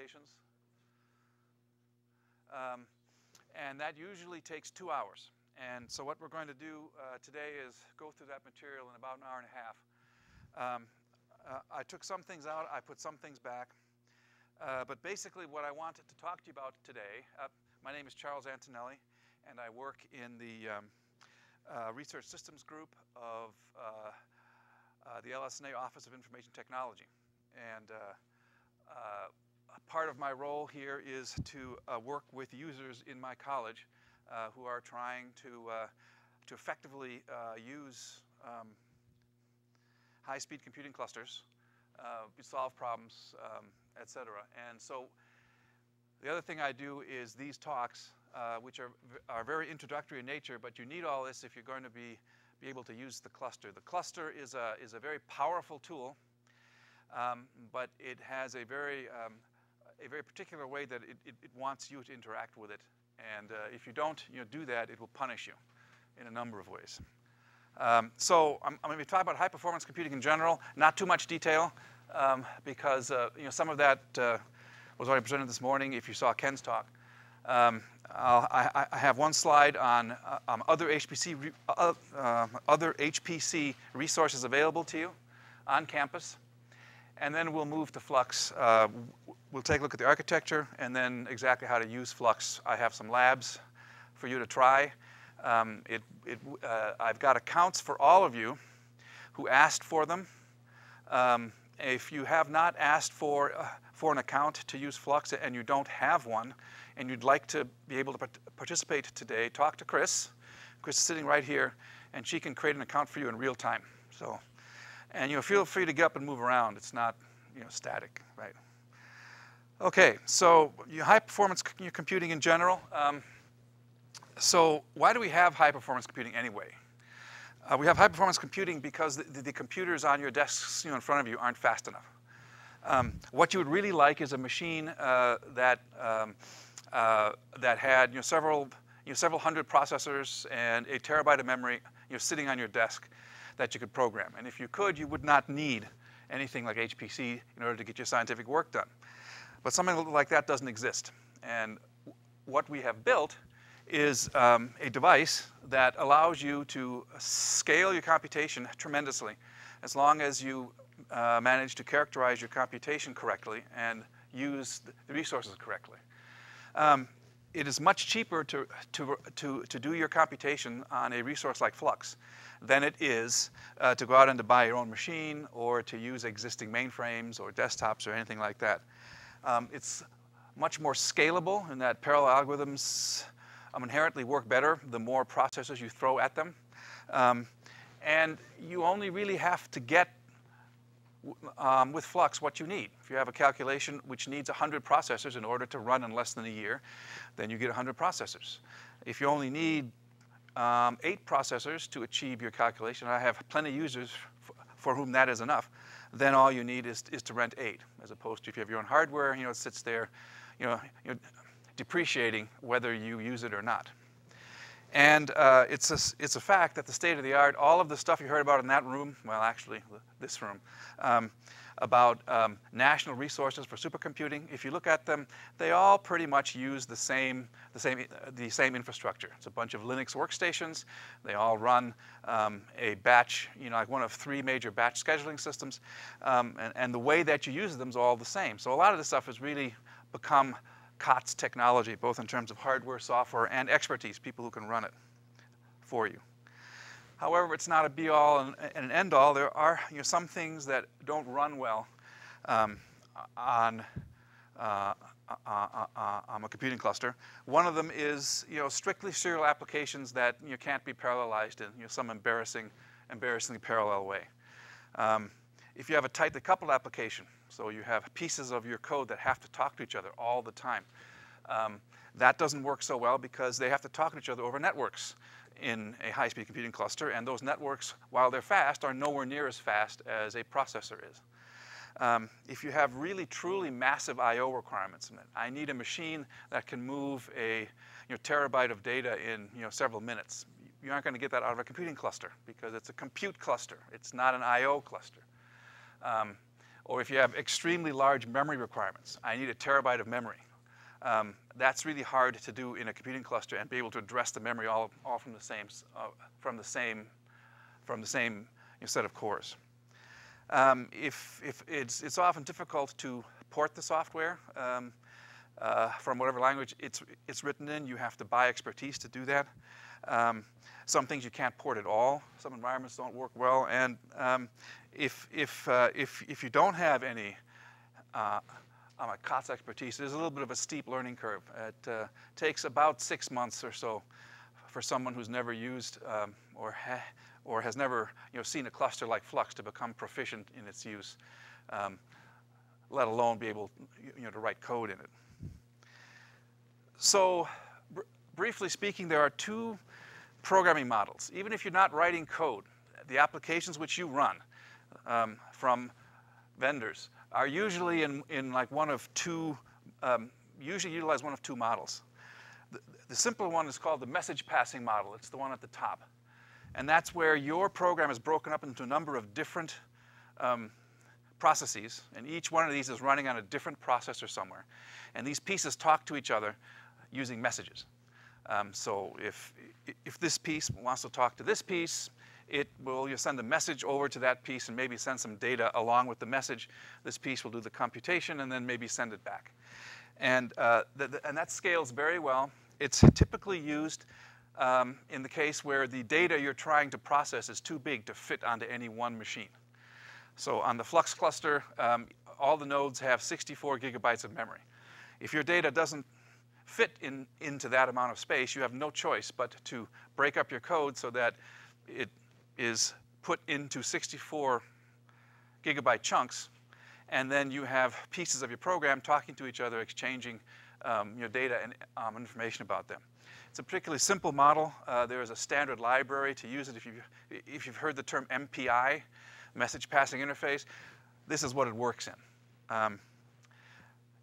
presentations. And that usually takes 2 hours. And so what we're going to do today is go through that material in about an hour and a half. I took some things out, I put some things back. But basically what I wanted to talk to you about today, my name is Charles Antonelli, and I work in the Research Systems Group of the LS&A Office of Information Technology. And part of my role here is to work with users in my college who are trying to effectively use high-speed computing clusters, solve problems, etc. And so the other thing I do is these talks, which are very introductory in nature, but you need all this if you're going to be able to use the cluster. The cluster is a very powerful tool, but it has a very particular way that it wants you to interact with it. And if you don't do that, it will punish you in a number of ways. So I'm going to be talking about high-performance computing in general, not too much detail, because some of that was already presented this morning if you saw Ken's talk. I have one slide on other HPC resources available to you on campus. And then we'll move to Flux. We'll take a look at the architecture and then exactly how to use Flux. I have some labs for you to try. I've got accounts for all of you who asked for them. If you have not asked for an account to use Flux and you don't have one, and you'd like to be able to participate today, talk to Chris. Chris is sitting right here, and she can create an account for you in real time. So, and feel free to get up and move around. It's not static, right? Okay, so high-performance computing in general. So why do we have high-performance computing anyway? We have high-performance computing because the computers on your desks in front of you aren't fast enough. What you would really like is a machine that had several hundred processors and a terabyte of memory sitting on your desk that you could program. And if you could, you would not need anything like HPC in order to get your scientific work done. But something like that doesn't exist. And what we have built is a device that allows you to scale your computation tremendously as long as you manage to characterize your computation correctly and use the resources correctly. It is much cheaper to do your computation on a resource like Flux than it is to go out and to buy your own machine or to use existing mainframes or desktops or anything like that. It's much more scalable in that parallel algorithms inherently work better the more processors you throw at them. And you only really have to get with Flux what you need. If you have a calculation which needs 100 processors in order to run in less than a year, then you get 100 processors. If you only need 8 processors to achieve your calculation, I have plenty of users for whom that is enough, then all you need is to rent 8, as opposed to if you have your own hardware, it sits there, depreciating whether you use it or not. And it's a fact that the state of the art, all of the stuff you heard about in that room, well, actually, this room, about national resources for supercomputing, if you look at them, they all pretty much use the same infrastructure. It's a bunch of Linux workstations. They all run a batch, like one of 3 major batch scheduling systems. And the way that you use them is all the same. So a lot of this stuff has really become COTS technology, both in terms of hardware, software, and expertise, people who can run it for you. However, it's not a be-all and an end-all. There are some things that don't run well on a computing cluster. One of them is strictly serial applications that can't be parallelized in some embarrassingly parallel way. If you have a tightly coupled application, so you have pieces of your code that have to talk to each other all the time, that doesn't work so well because they have to talk to each other over networks in a high-speed computing cluster, and those networks, while they're fast, are nowhere near as fast as a processor is. If you have really, truly massive I/O requirements, I need a machine that can move a terabyte of data in several minutes. You aren't going to get that out of a computing cluster because it's a compute cluster. It's not an I/O cluster. Or if you have extremely large memory requirements, I need a terabyte of memory. That's really hard to do in a computing cluster and be able to address the memory all from the same set of cores. If it's often difficult to port the software from whatever language it's written in. You have to buy expertise to do that. Some things you can't port at all. Some environments don't work well. And if you don't have any COTS expertise, there's a little bit of a steep learning curve. It takes about 6 months or so for someone who's never used or has never seen a cluster like Flux to become proficient in its use, let alone be able to write code in it. So briefly speaking, there are two programming models. Even if you're not writing code, the applications which you run from vendors are usually in like one of two, usually utilize one of two models. The simpler one is called the message passing model. It's the one at the top. And that's where your program is broken up into a number of different processes, and each one of these is running on a different processor somewhere. And these pieces talk to each other using messages. So if this piece wants to talk to this piece, it will send a message over to that piece and maybe send some data along with the message. This piece will do the computation and then maybe send it back. And that scales very well. It's typically used in the case where the data you're trying to process is too big to fit onto any one machine. So on the Flux cluster, all the nodes have 64 gigabytes of memory. If your data doesn't fit into that amount of space, you have no choice but to break up your code so that it is put into 64 gigabyte chunks, and then you have pieces of your program talking to each other, exchanging your data and information about them. It's a particularly simple model. There is a standard library to use it. If you've heard the term MPI, Message Passing Interface, this is what it works in.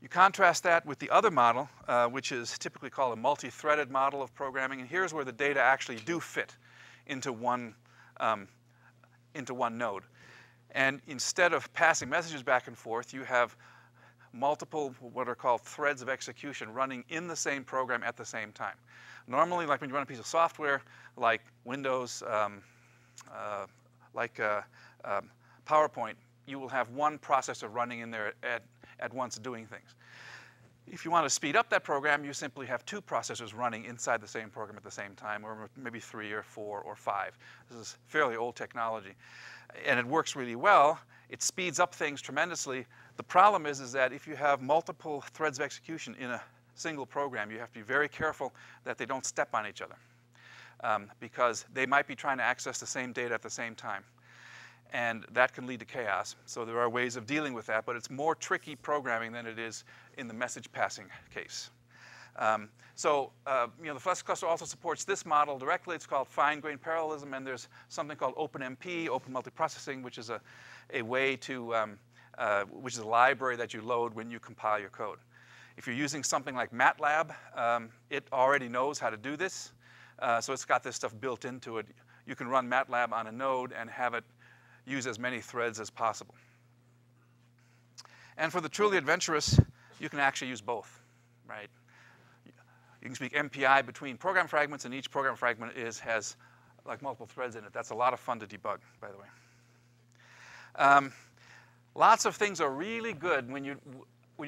You contrast that with the other model, which is typically called a multi-threaded model of programming, and here's where the data actually do fit into one node. And instead of passing messages back and forth, you have multiple what are called threads of execution running in the same program at the same time. Normally, like when you run a piece of software, like Windows, PowerPoint, you will have one processor running in there at once doing things. If you want to speed up that program, you simply have two processors running inside the same program at the same time, or maybe 3 or 4 or 5. This is fairly old technology. And it works really well. It speeds up things tremendously. The problem is that if you have multiple threads of execution in a single program, you have to be very careful that they don't step on each other, because they might be trying to access the same data at the same time. And that can lead to chaos. So there are ways of dealing with that, but it's more tricky programming than it is in the message passing case. The Flux cluster also supports this model directly. It's called fine-grained parallelism, and there's something called OpenMP, Open Multiprocessing, which is a way to, which is a library that you load when you compile your code. If you're using something like MATLAB, it already knows how to do this. So it's got this stuff built into it. You can run MATLAB on a node and have it use as many threads as possible. And for the truly adventurous, you can actually use both, right? You can speak MPI between program fragments, and each program fragment has like multiple threads in it. That's a lot of fun to debug, by the way. Lots of things are really good when you're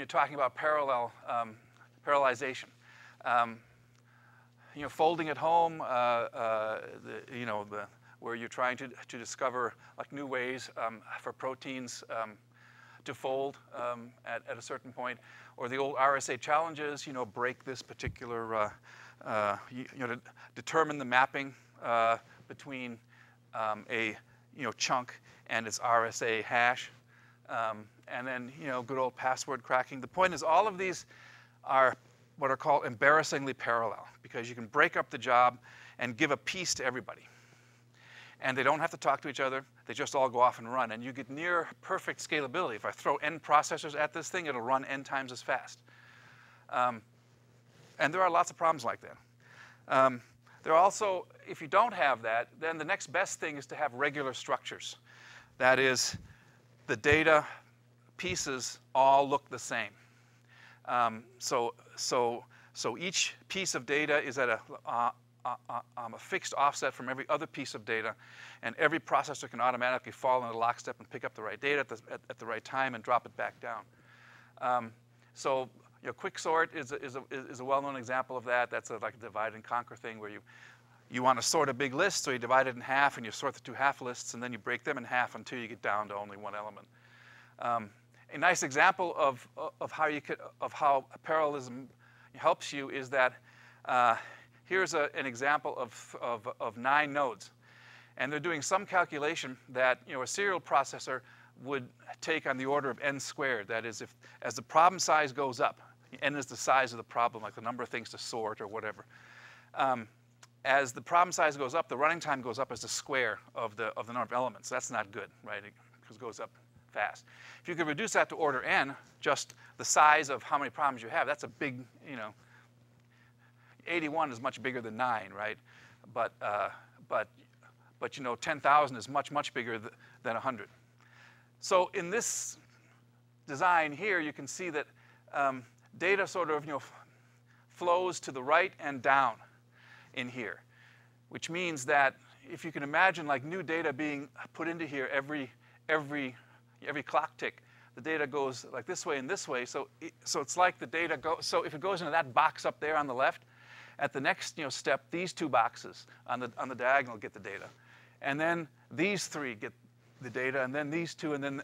talking about parallelization. Folding at home, where you're trying to discover like new ways for proteins to fold at a certain point, or the old RSA challenges, break this particular, to determine the mapping between a chunk and its RSA hash, and then good old password cracking. The point is, all of these are what are called embarrassingly parallel, because you can break up the job and give a piece to everybody. And they don't have to talk to each other. They just all go off and run. And you get near perfect scalability. If I throw n processors at this thing, it'll run n times as fast. And there are lots of problems like that. There are also, if you don't have that, then the next best thing is to have regular structures. That is, the data pieces all look the same. So each piece of data is at a fixed offset from every other piece of data, and every processor can automatically fall into lockstep and pick up the right data at the right time and drop it back down. So quicksort is a well-known example of that. That's like a divide and conquer thing where you want to sort a big list, so you divide it in half and you sort the two half lists, and then you break them in half until you get down to only one element. A nice example of how parallelism helps you is that here's an example of 9 nodes, and they're doing some calculation that a serial processor would take on the order of n squared. That is, as the problem size goes up, n is the size of the problem, like the number of things to sort or whatever. As the problem size goes up, the running time goes up as the square of the number of elements. That's not good, right? Because it goes up fast. If you could reduce that to order n, just the size of how many problems you have, that's a big, 81 is much bigger than 9, right? But 10,000 is much bigger than 100. So in this design here, you can see that data sort of flows to the right and down in here, which means that if you can imagine like new data being put into here every clock tick, the data goes like this way and this way. So it's like the data goes. So if it goes into that box up there on the left, at the next step, these 2 boxes on the diagonal get the data, and then these 3 get the data, and then these 2, and then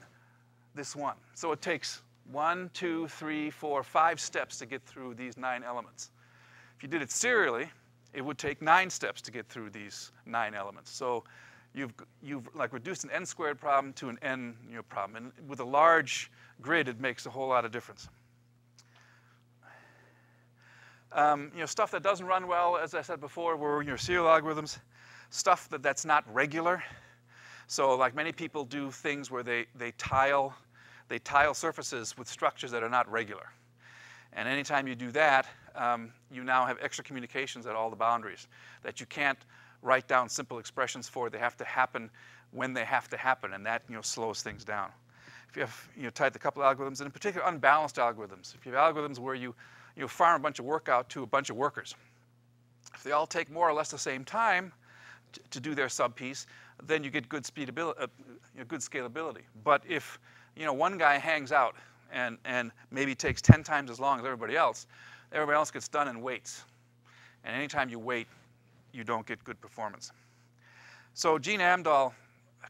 this 1. So it takes 1, 2, 3, 4, 5 steps to get through these 9 elements. If you did it serially, it would take 9 steps to get through these 9 elements. So you've like reduced an n squared problem to an n problem, and with a large grid, it makes a whole lot of difference. Stuff that doesn't run well, as I said before, were serial algorithms. Stuff that's not regular. So like many people do things where they tile surfaces with structures that are not regular. And anytime you do that, you now have extra communications at all the boundaries that you can't write down simple expressions for. They have to happen when they have to happen, and that slows things down. If you have typed a couple of algorithms, and in particular unbalanced algorithms, if you have algorithms where you farm a bunch of work out to a bunch of workers, if they all take more or less the same time to do their subpiece, then you get good good scalability. But if one guy hangs out and maybe takes 10 times as long as everybody else gets done and waits. And anytime you wait, you don't get good performance. So Gene Amdahl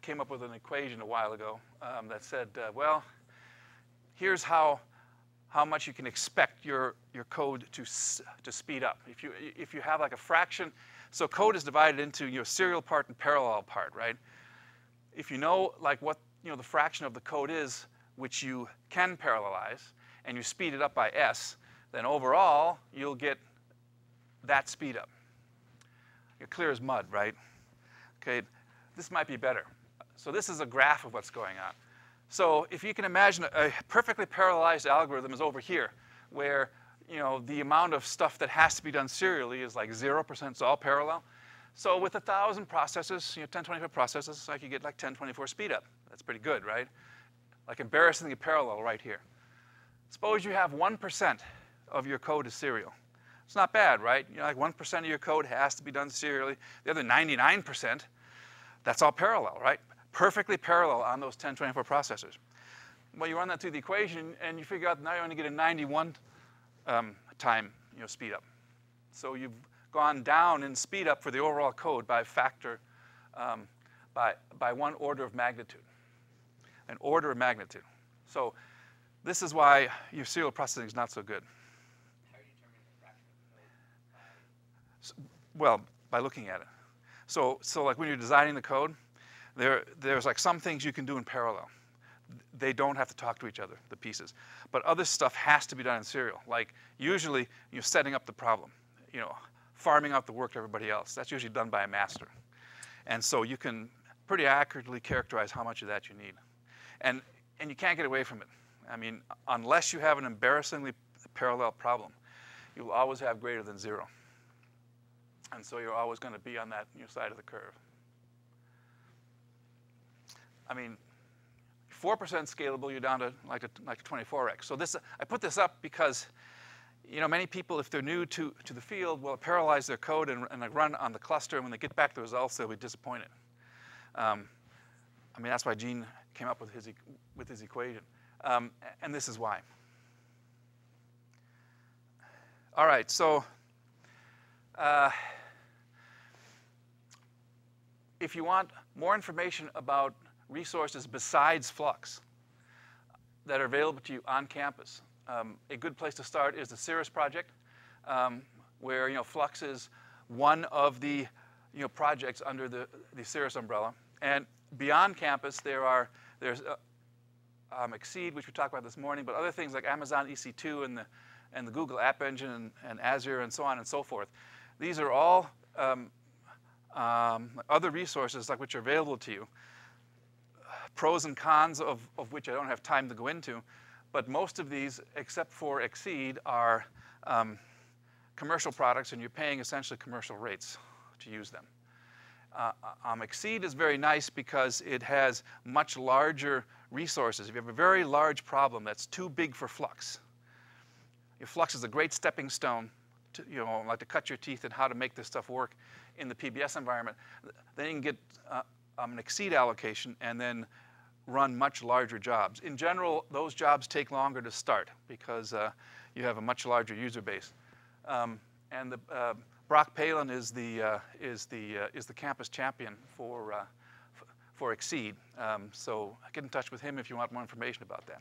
came up with an equation a while ago that said, well, here's how much you can expect your code to speed up. If you have like a fraction, so code is divided into your serial part and parallel part, right? If you know like what the fraction of the code is which you can parallelize, and you speed it up by s, then overall you'll get that speed up. You're clear as mud, right? Okay, this might be better. So this is a graph of what's going on. So if you can imagine a perfectly parallelized algorithm is over here, where the amount of stuff that has to be done serially is like 0%, it's all parallel. So with 1,000 processes, 1024 processes, I could get like 1024 speed up. That's pretty good, right? Like embarrassingly parallel right here. Suppose you have 1% of your code is serial. It's not bad, right? Like 1% of your code has to be done serially. The other 99%, that's all parallel, right? Perfectly parallel on those 1024 processors. Well, you run that through the equation, and you figure out now you only get a 91 time speed up. So you've gone down in speed up for the overall code by a factor, by 1 order of magnitude. An order of magnitude. So this is why your serial processing is not so good. How do you determine the fraction of the code? Well, by looking at it. So like when you're designing the code, there's like some things you can do in parallel. They don't have to talk to each other, the pieces. But other stuff has to be done in serial. Like usually you're setting up the problem, farming out the work to everybody else. That's usually done by a master. And so you can pretty accurately characterize how much of that you need. And you can't get away from it. I mean, unless you have an embarrassingly parallel problem, you'll always have greater than 0. And so you're always going to be on that side of the curve. I mean, 4% scalable, you're down to like a 24x. So this, I put this up because, you know, many people, if they're new to the field, will paralyze their code and like run on the cluster, and when they get back the results, they'll be disappointed. I mean, that's why Gene came up with his equation. And this is why. All right, so if you want more information about resources besides Flux that are available to you on campus, a good place to start is the Cirrus project, where, you know, Flux is one of the, you know, projects under the Cirrus umbrella. And beyond campus, there's Exceed, which we talked about this morning, but other things like Amazon EC2 and the Google App Engine and Azure and so on and so forth. These are all other resources like which are available to you. Pros and cons of which I don't have time to go into, but most of these, except for Exceed, are commercial products, and you're paying essentially commercial rates to use them. Exceed is very nice because it has much larger resources. If you have a very large problem that's too big for Flux, your Flux is a great stepping stone to, you know, like to cut your teeth in how to make this stuff work in the PBS environment. Then you can get an Exceed allocation and then run much larger jobs. In general, those jobs take longer to start because you have a much larger user base. And Brock Palin is the campus champion for Exceed. So get in touch with him if you want more information about that.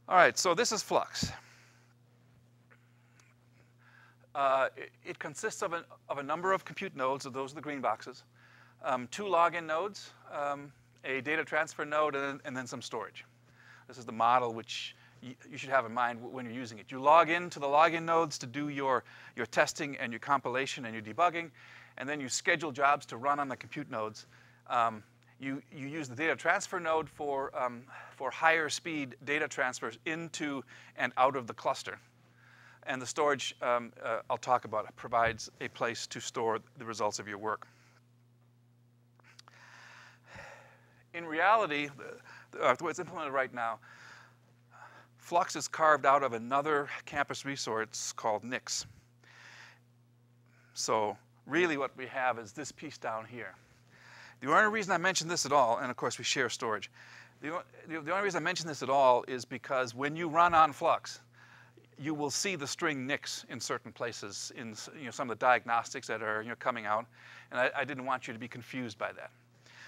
All right, so this is Flux. It consists of a number of compute nodes, so those are the green boxes, 2 login nodes, a data transfer node, and then some storage. This is the model which you should have in mind when you're using it. You log into the login nodes to do your testing and your compilation and your debugging, and then you schedule jobs to run on the compute nodes. You use the data transfer node for higher speed data transfers into and out of the cluster. And the storage, I'll talk about, it provides a place to store the results of your work. In reality, the way it's implemented right now, Flux is carved out of another campus resource called Nix. So really what we have is this piece down here. The only reason I mention this at all, and of course we share storage, the only reason I mention this at all is because when you run on Flux, you will see the string Nix in certain places in, you know, some of the diagnostics that are, you know, coming out, and I didn't want you to be confused by that.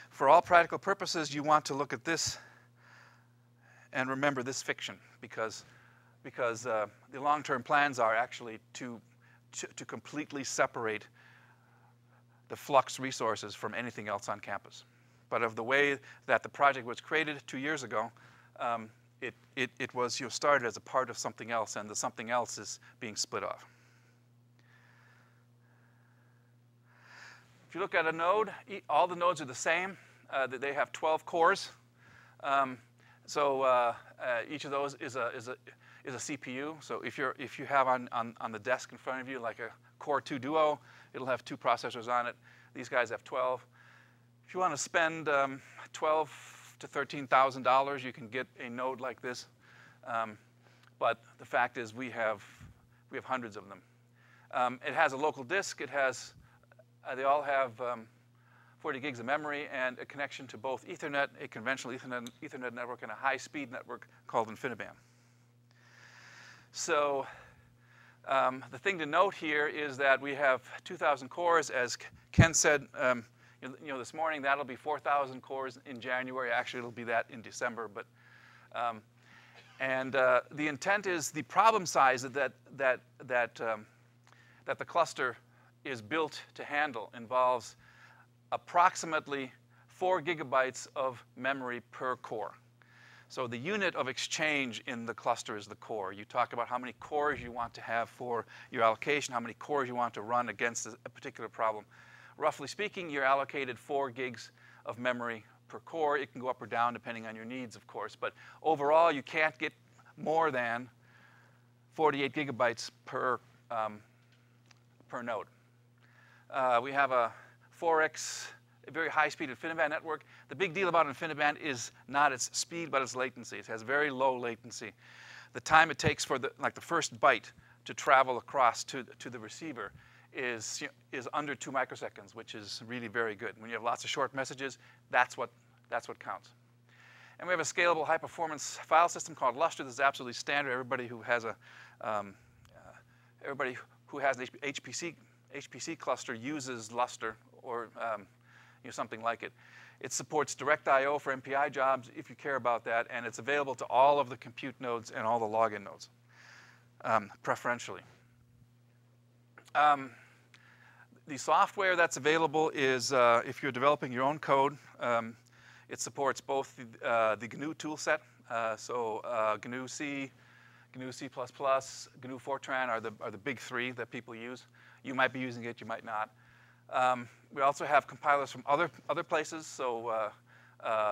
For all practical purposes, you want to look at this and remember this fiction, because the long-term plans are actually to completely separate the Flux resources from anything else on campus. But of the way that the project was created 2 years ago, it was, you know, started as a part of something else, and the something else is being split off. If you look at a node, all the nodes are the same. They have 12 cores. So each of those is a CPU. So if you have on the desk in front of you like a Core 2 Duo, it'll have 2 processors on it. These guys have 12. If you want to spend $12,000 to $13,000, you can get a node like this. But the fact is, we have hundreds of them. It has a local disk. It has they all have 40 gigs of memory and a connection to both Ethernet, a conventional Ethernet network, and a high-speed network called InfiniBand. So the thing to note here is that we have 2,000 cores. As Ken said, you know, this morning, that'll be 4,000 cores in January. Actually, it'll be that in December. But the intent is the problem size that the cluster is built to handle involves approximately 4 gigabytes of memory per core. So the unit of exchange in the cluster is the core. You talk about how many cores you want to have for your allocation, how many cores you want to run against a particular problem. Roughly speaking, you're allocated 4 gigs of memory per core. It can go up or down depending on your needs, of course. But overall, you can't get more than 48 gigabytes per node. We have a 4x a very high-speed InfiniBand network. The big deal about InfiniBand is not its speed, but its latency. It has very low latency. The time it takes for the first byte to travel across to the receiver is under 2 microseconds, which is really very good. When you have lots of short messages, that's what counts. And we have a scalable high-performance file system called Lustre. This is absolutely standard. Everybody who has an HPC cluster uses Lustre or something like it. It supports direct I/O for MPI jobs if you care about that, and it's available to all of the compute nodes and all the login nodes, preferentially. The software that's available is, if you're developing your own code, it supports both the GNU toolset, so GNU C, GNU C++, GNU Fortran are the big three that people use. You might be using it, you might not. We also have compilers from other places. So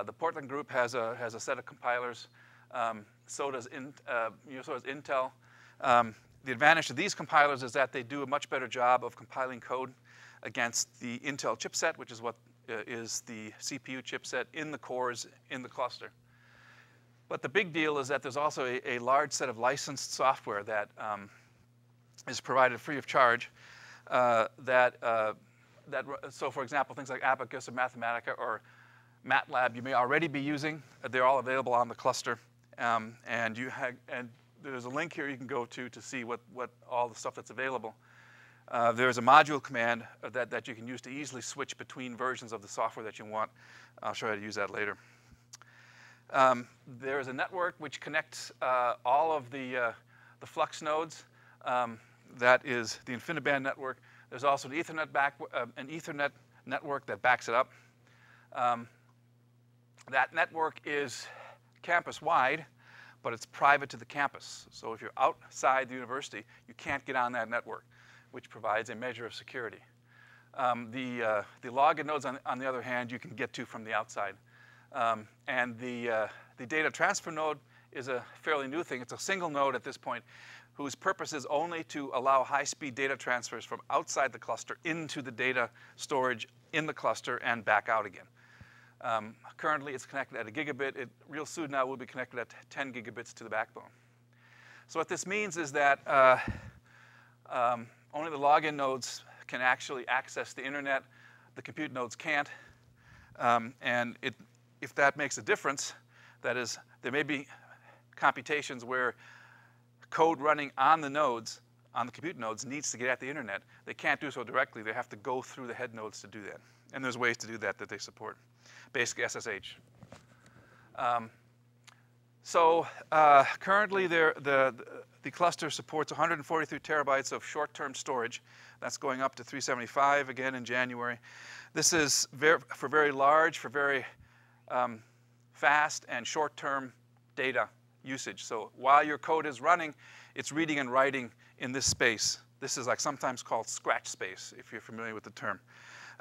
the Portland group has a set of compilers. So does Intel. The advantage of these compilers is that they do a much better job of compiling code against the Intel chipset, which is what is the CPU chipset in the cores in the cluster. But the big deal is that there's also a large set of licensed software that is provided free of charge. So for example, things like Abacus or Mathematica or MATLAB you may already be using. They're all available on the cluster. And there's a link here you can go to see what all the stuff that's available. There's a module command that you can use to easily switch between versions of the software that you want. I'll show you how to use that later. There is a network which connects all of the Flux nodes. That is the InfiniBand network. There's also an Ethernet network that backs it up. That network is campus-wide, but it's private to the campus. So if you're outside the university, you can't get on that network, which provides a measure of security. The login nodes, on the other hand, you can get to from the outside. And the data transfer node is a fairly new thing. It's a single node at this point whose purpose is only to allow high-speed data transfers from outside the cluster into the data storage in the cluster and back out again. Currently, it's connected at 1 gigabit. Real soon now, will be connected at 10 gigabits to the backbone. So what this means is that only the login nodes can actually access the internet. The compute nodes can't. And if that makes a difference, that is, there may be computations where code running on the nodes, on the compute nodes, needs to get at the internet. They can't do so directly. They have to go through the head nodes to do that. And there's ways to do that they support. Basic SSH. Currently, the cluster supports 143 terabytes of short-term storage. That's going up to 375 again in January. This is for very large, for very fast and short-term data usage. So while your code is running, it's reading and writing in this space. This is sometimes called scratch space, if you're familiar with the term.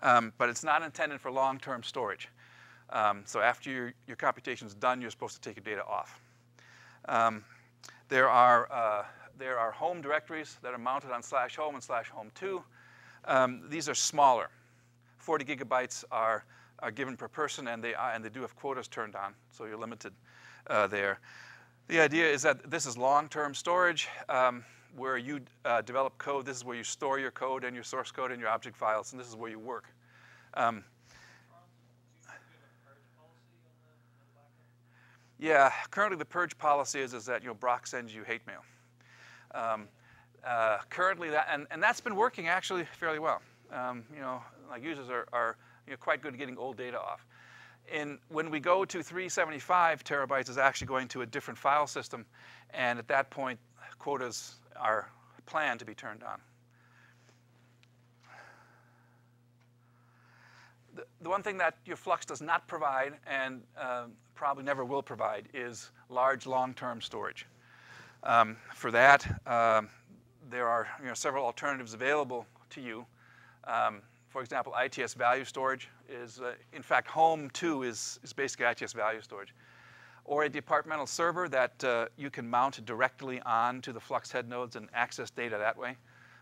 But it's not intended for long-term storage. So after your computation is done, you're supposed to take your data off. There are home directories that are mounted on /home and /home2. These are smaller. 40 gigabytes are given per person, and they do have quotas turned on, so you're limited there. The idea is that this is long-term storage where you develop code. This is where you store your code and your source code and your object files, and this is where you work. Yeah, currently the purge policy is that Brock sends you hate mail. Currently, and that's been working actually fairly well. Users are quite good at getting old data off. When we go to 375 terabytes, is actually going to a different file system, and at that point, quotas are planned to be turned on. The one thing that your Flux does not provide, and probably never will provide, is large long-term storage. For that, there are several alternatives available to you. For example, ITS value storage is, in fact, Home 2 is basically ITS value storage. Or a departmental server that you can mount directly onto the Flux head nodes and access data that way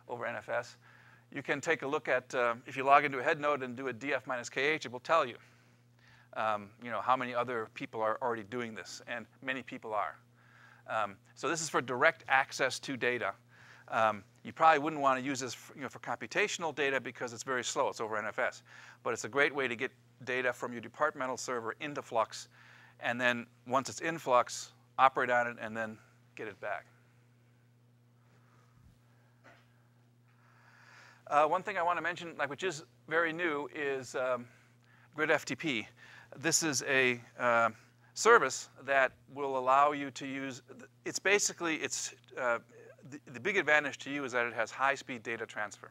over NFS. you can take a look at, if you log into a head node and do a df minus kh, it will tell you, how many other people are already doing this, and many people are. So this is for direct access to data. You probably wouldn't want to use this for computational data because it's very slow. It's over NFS. But it's a great way to get data from your departmental server into Flux, and then once it's in Flux, operate on it, and then get it back. One thing I want to mention, which is very new, is Grid FTP. This is a service that will allow you to use. It's basically the big advantage to you is that it has high-speed data transfer.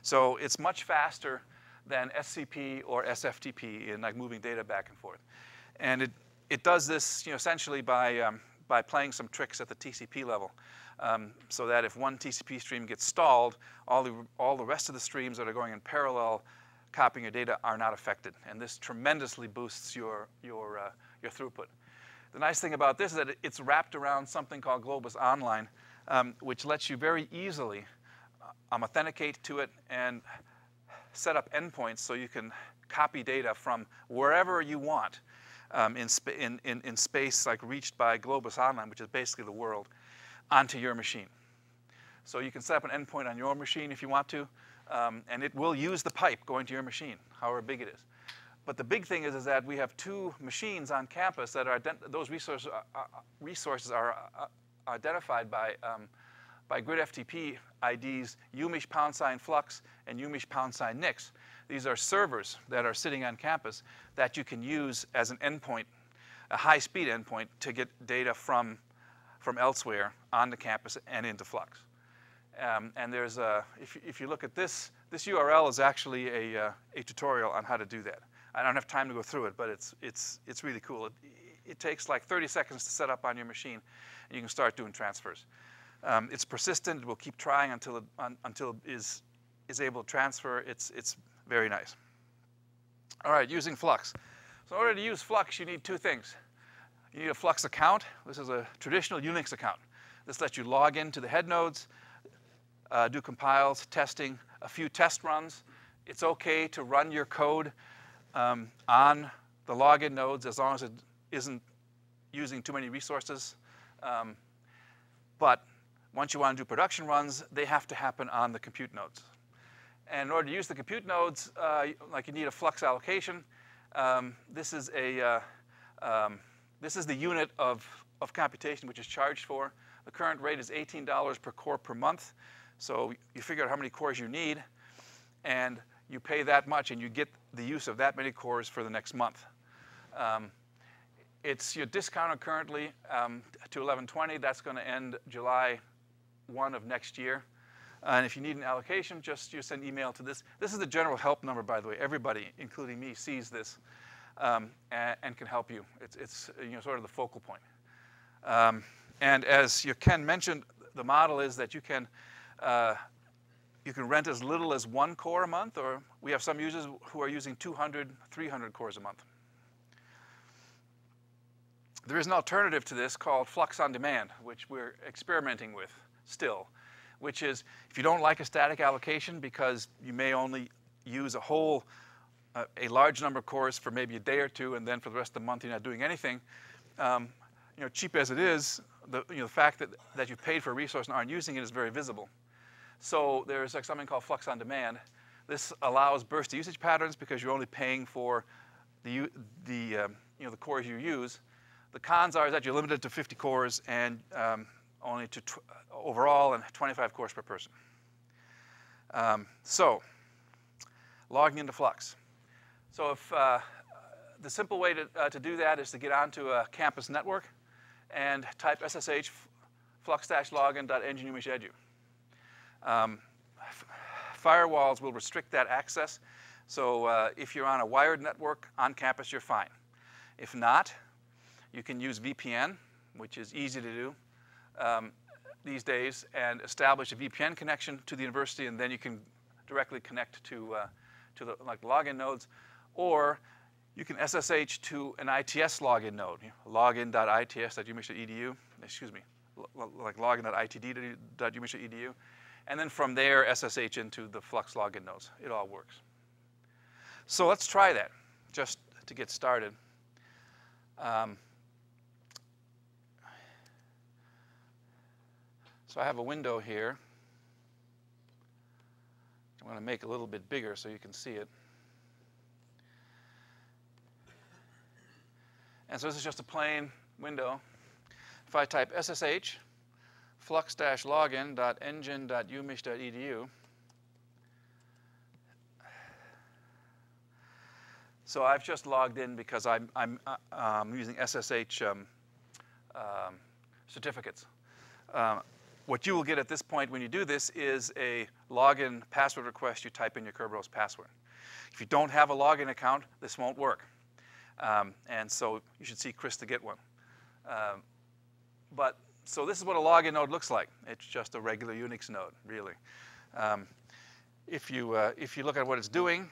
So it's much faster than SCP or SFTP in moving data back and forth. And it does this essentially by playing some tricks at the TCP level, so that if one TCP stream gets stalled, all the rest of the streams that are going in parallel copying your data are not affected. And this tremendously boosts your throughput. The nice thing about this is that it's wrapped around something called Globus Online, which lets you very easily authenticate to it and set up endpoints so you can copy data from wherever you want in space reached by Globus Online, which is basically the world, onto your machine. So you can set up an endpoint on your machine if you want to, and it will use the pipe going to your machine, however big it is. But the big thing is that we have 2 machines on campus that are those resources are identified by Grid FTP IDs /Flux and /Nix. These are servers that are sitting on campus that you can use as an endpoint, a high-speed endpoint, to get data from elsewhere onto campus and into Flux. And there's if you look at this URL is actually a tutorial on how to do that. I don't have time to go through it, but it's really cool. It takes like 30 seconds to set up on your machine, and you can start doing transfers. It's persistent. It will keep trying until it is able to transfer. It's very nice. All right, using Flux. So in order to use Flux, you need 2 things. You need a Flux account. This is a traditional Unix account. This lets you log into the head nodes, do compiles, testing, a few test runs. It's OK to run your code on the login nodes as long as it isn't using too many resources. But once you want to do production runs, they have to happen on the compute nodes. And in order to use the compute nodes, you need a Flux allocation. This is the unit of computation which is charged for. The current rate is $18 per core per month. So you figure out how many cores you need, and you pay that much, and you get the use of that many cores for the next month. It's discounted currently to $11.20. That's going to end July 1 of next year. And if you need an allocation, just you send email to this. This is the general help number, by the way. Everybody, including me, sees this and can help you. It's sort of the focal point. And as Ken mentioned, the model is that you can rent as little as 1 core a month, or we have some users who are using 200, 300 cores a month. There is an alternative to this called Flux on Demand, which we're experimenting with still, which is if you don't like a static allocation because you may only use a large number of cores for maybe a day or 2, and then for the rest of the month you're not doing anything, cheap as it is, the fact that you paid for a resource and aren't using it is very visible. So there's something called Flux on Demand. This allows burst usage patterns because you're only paying for the cores you use. The cons are that you're limited to 50 cores and only to overall and 25 cores per person. So logging into Flux. So if the simple way to do that is to get onto a campus network and type SSH flux-login.ng-edu. Firewalls will restrict that access. So if you're on a wired network on campus, you're fine. If not, you can use VPN, which is easy to do these days, and establish a VPN connection to the university, and then you can directly connect to the login nodes. Or you can SSH to an ITS login node, login.its.umich.edu, excuse me, login.itd.umich.edu, And then from there, SSH into the Flux login nodes. It all works. So let's try that, just to get started. So I have a window here. I'm going to make it a little bit bigger so you can see it. And so this is just a plain window. If I type SSH flux-login.engine.umich.edu, so I've just logged in because I'm using SSH certificates. What you will get at this point when you do this is a login password request. You type in your Kerberos password. If you don't have a login account, this won't work. And so you should see Chris to get one. So this is what a login node looks like. It's just a regular Unix node, really. If you look at what it's doing,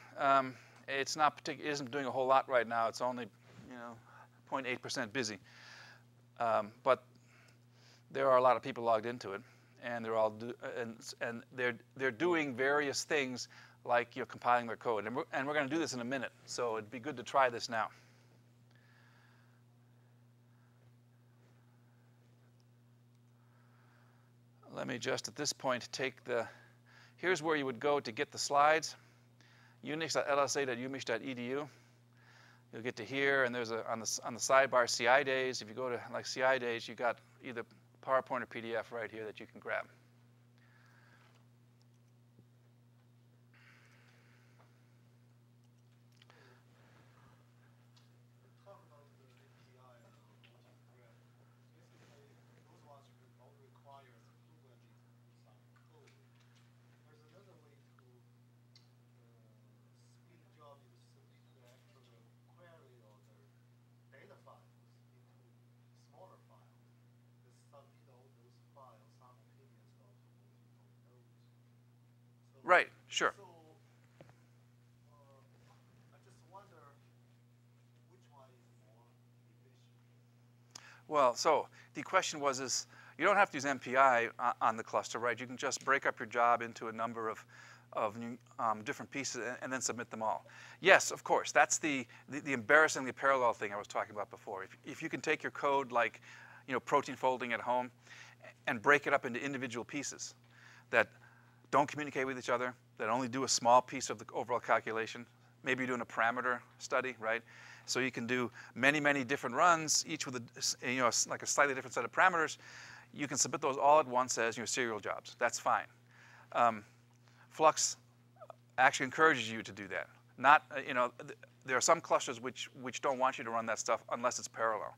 it isn't doing a whole lot right now. It's only 0.8% busy. But there are a lot of people logged into it, and they're all they're doing various things like compiling their code. And we're going to do this in a minute, so it'd be good to try this now. Let me just at this point take here's where you would go to get the slides. Unix.lsa.umich.edu. You'll get to here, and there's on the sidebar CI days. If you go to like CI days, you got either PowerPoint or PDF right here that you can grab. Right, sure. So, I just wonder which one is more efficient. Well, so the question is you don't have to use MPI on the cluster, right? You can just break up your job into a number of different pieces and then submit them all. Yes, of course. That's the embarrassingly parallel thing I was talking about before. If you can take your code like protein folding at home and break it up into individual pieces that don't communicate with each other, that only do a small piece of the overall calculation. Maybe you're doing a parameter study, right? So you can do many, many different runs, each with like a slightly different set of parameters. You can submit those all at once as your serial jobs. That's fine. Flux actually encourages you to do that. Not, there are some clusters which don't want you to run that stuff unless it's parallel.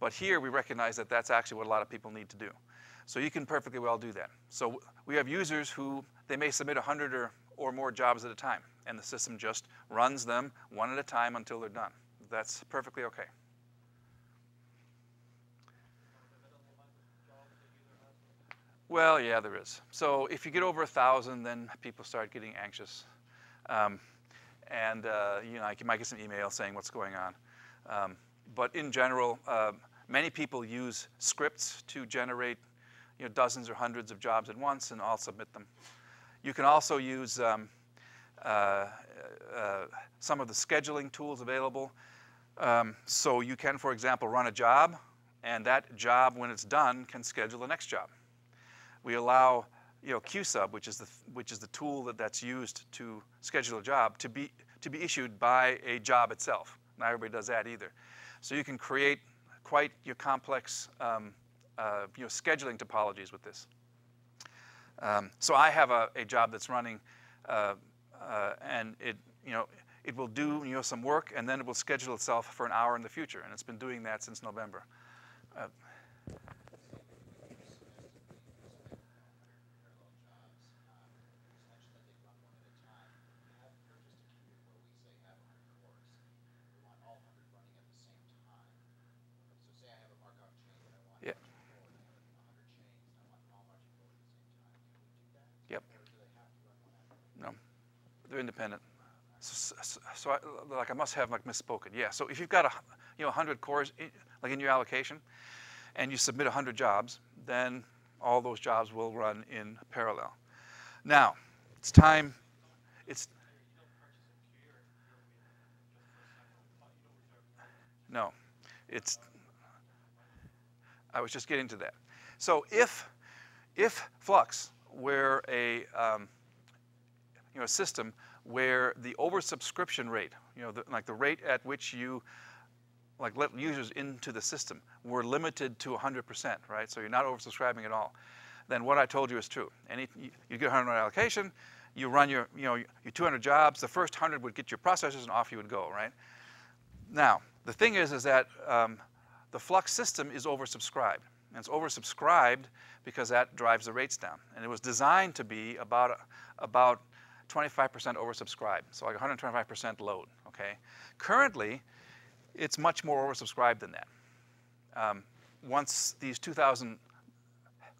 But here we recognize that that's actually what a lot of people need to do. So you can perfectly well do that. So we have users who they may submit 100 or more jobs at a time, and the system just runs them one at a time until they're done. That's perfectly okay. Well, yeah, there is. So if you get over 1,000, then people start getting anxious. You might get some email saying what's going on. But in general, many people use scripts to generate dozens or hundreds of jobs at once, and I'll submit them. You can also use some of the scheduling tools available. So you can, for example, run a job, and that job, when it's done, can schedule the next job. We allow QSub, which is the tool that's used to schedule a job, to be issued by a job itself. Not everybody does that either. So you can create quite complex scheduling topologies with this. So I have a job that's running, and it will do some work, and then it will schedule itself for an hour in the future, and it's been doing that since November. They're independent. So I must have misspoken. Yeah. So if you've got 100 cores like in your allocation, and you submit 100 jobs, then all those jobs will run in parallel. Now, it's time. It's no, it's. I was just getting to that. So if Flux were a a system where the oversubscription rate, like the rate at which you let users into the system were limited to 100%, right? So you're not oversubscribing at all. Then what I told you is true. You get 100 allocation, you run your 200 jobs. The first 100 would get your processors, and off you would go, right? Now the thing is that the Flux system is oversubscribed, and it's oversubscribed because that drives the rates down. And it was designed to be about 25% oversubscribed, so like 125% load. Okay. Currently, it's much more oversubscribed than that. Once these 2,000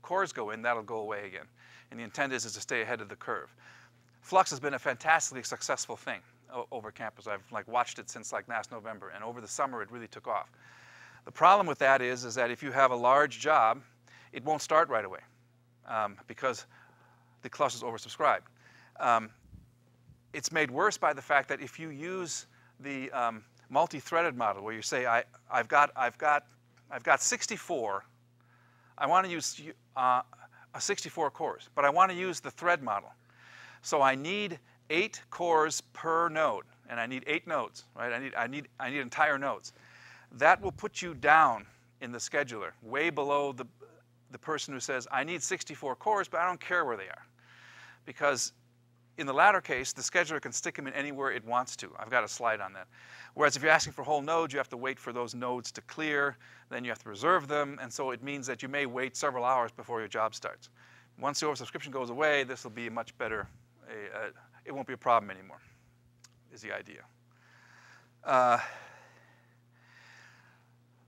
cores go in, that'll go away again. And the intent is to stay ahead of the curve. Flux has been a fantastically successful thing over campus. I've watched it since last November, and over the summer it really took off. The problem with that is that if you have a large job, it won't start right away because the cluster is oversubscribed. It's made worse by the fact that if you use the multi-threaded model, where you say I've got 64. I want to use 64 cores, but I want to use the thread model. So I need 8 cores per node, and I need 8 nodes, right? I need entire nodes. That will put you down in the scheduler, way below the person who says I need 64 cores, but I don't care where they are, because in the latter case, the scheduler can stick them in anywhere it wants to. I've got a slide on that. Whereas if you're asking for whole nodes, you have to wait for those nodes to clear. Then you have to reserve them. And so it means that you may wait several hours before your job starts. Once the oversubscription goes away, this will be much better. It won't be a problem anymore, is the idea.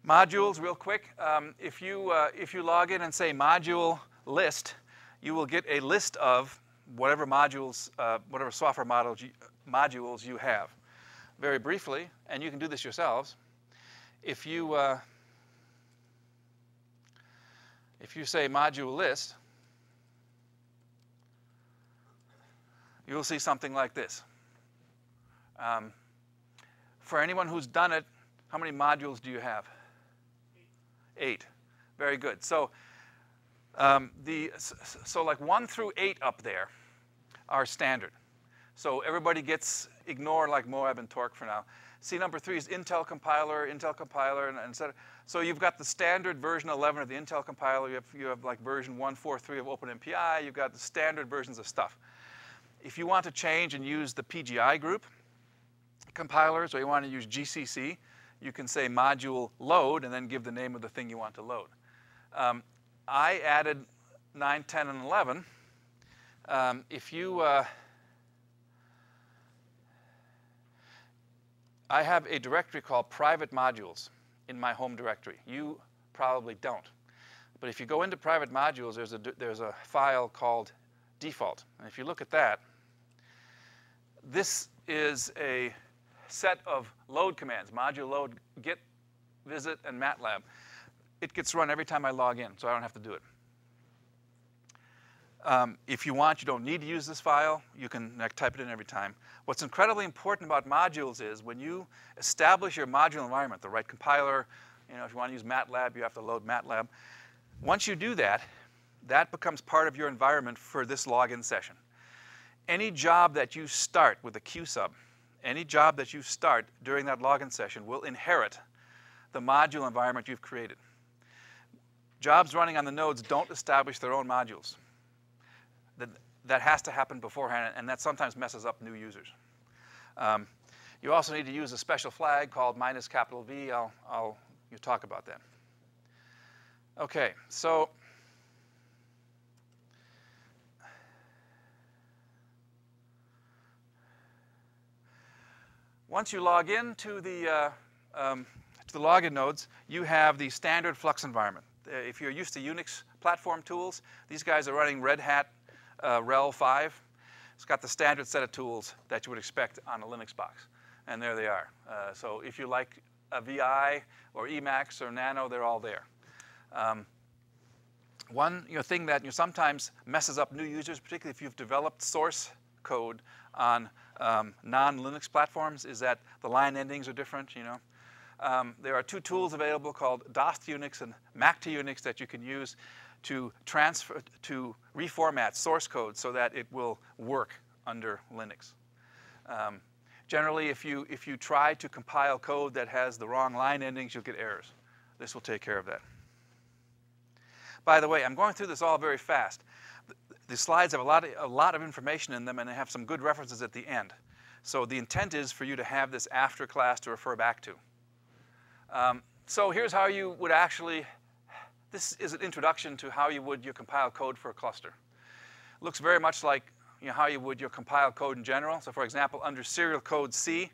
Modules, real quick. If you log in and say module list, you will get a list of whatever modules, whatever software modules you have. Very briefly, and you can do this yourselves, if you say module list, you'll see something like this. For anyone who's done it, how many modules do you have? 8. Very good. So like 1 through 8 up there are standard. So everybody gets, ignore like Moab and Torque for now. See, number 3 is Intel compiler, and etc. So you've got the standard version 11 of the Intel compiler. You have like version 1.4.3 of OpenMPI. You've got the standard versions of stuff. If you want to change and use the PGI group compilers, or you want to use GCC, you can say module load and then give the name of the thing you want to load. I added 9, 10, and 11. I have a directory called private modules in my home directory. You probably don't. But if you go into private modules, there's a file called default. And if you look at that, this is a set of load commands: module load, git, visit, and MATLAB. It gets run every time I log in, so I don't have to do it. If you want, you don't need to use this file. You can type it in every time. What's incredibly important about modules is when you establish your module environment, the right compiler, if you want to use MATLAB, you have to load MATLAB. Once you do that, that becomes part of your environment for this login session. Any job that you start with a QSub, any job that you start during that login session will inherit the module environment you've created. Jobs running on the nodes don't establish their own modules. That has to happen beforehand, and that sometimes messes up new users. You also need to use a special flag called -V. You'll talk about that. Okay, so once you log into the login nodes, you have the standard Flux environment. If you're used to Unix platform tools, these guys are running Red Hat RHEL 5. It's got the standard set of tools that you would expect on a Linux box. And there they are. So if you like a VI or Emacs or Nano, they're all there. One thing that sometimes messes up new users, particularly if you've developed source code on non-Linux platforms, is that the line endings are different. There are two tools available called DOS to Unix and Mac to Unix that you can use to reformat source code so that it will work under Linux. Generally, if you try to compile code that has the wrong line endings, you'll get errors. This will take care of that. By the way, I'm going through this all very fast. The slides have a lot of information in them, and they have some good references at the end. So the intent is for you to have this after class to refer back to. So here's how you would actually, this is an introduction to how you would compile code for a cluster. It looks very much like how you would compile code in general. So for example, under serial code C,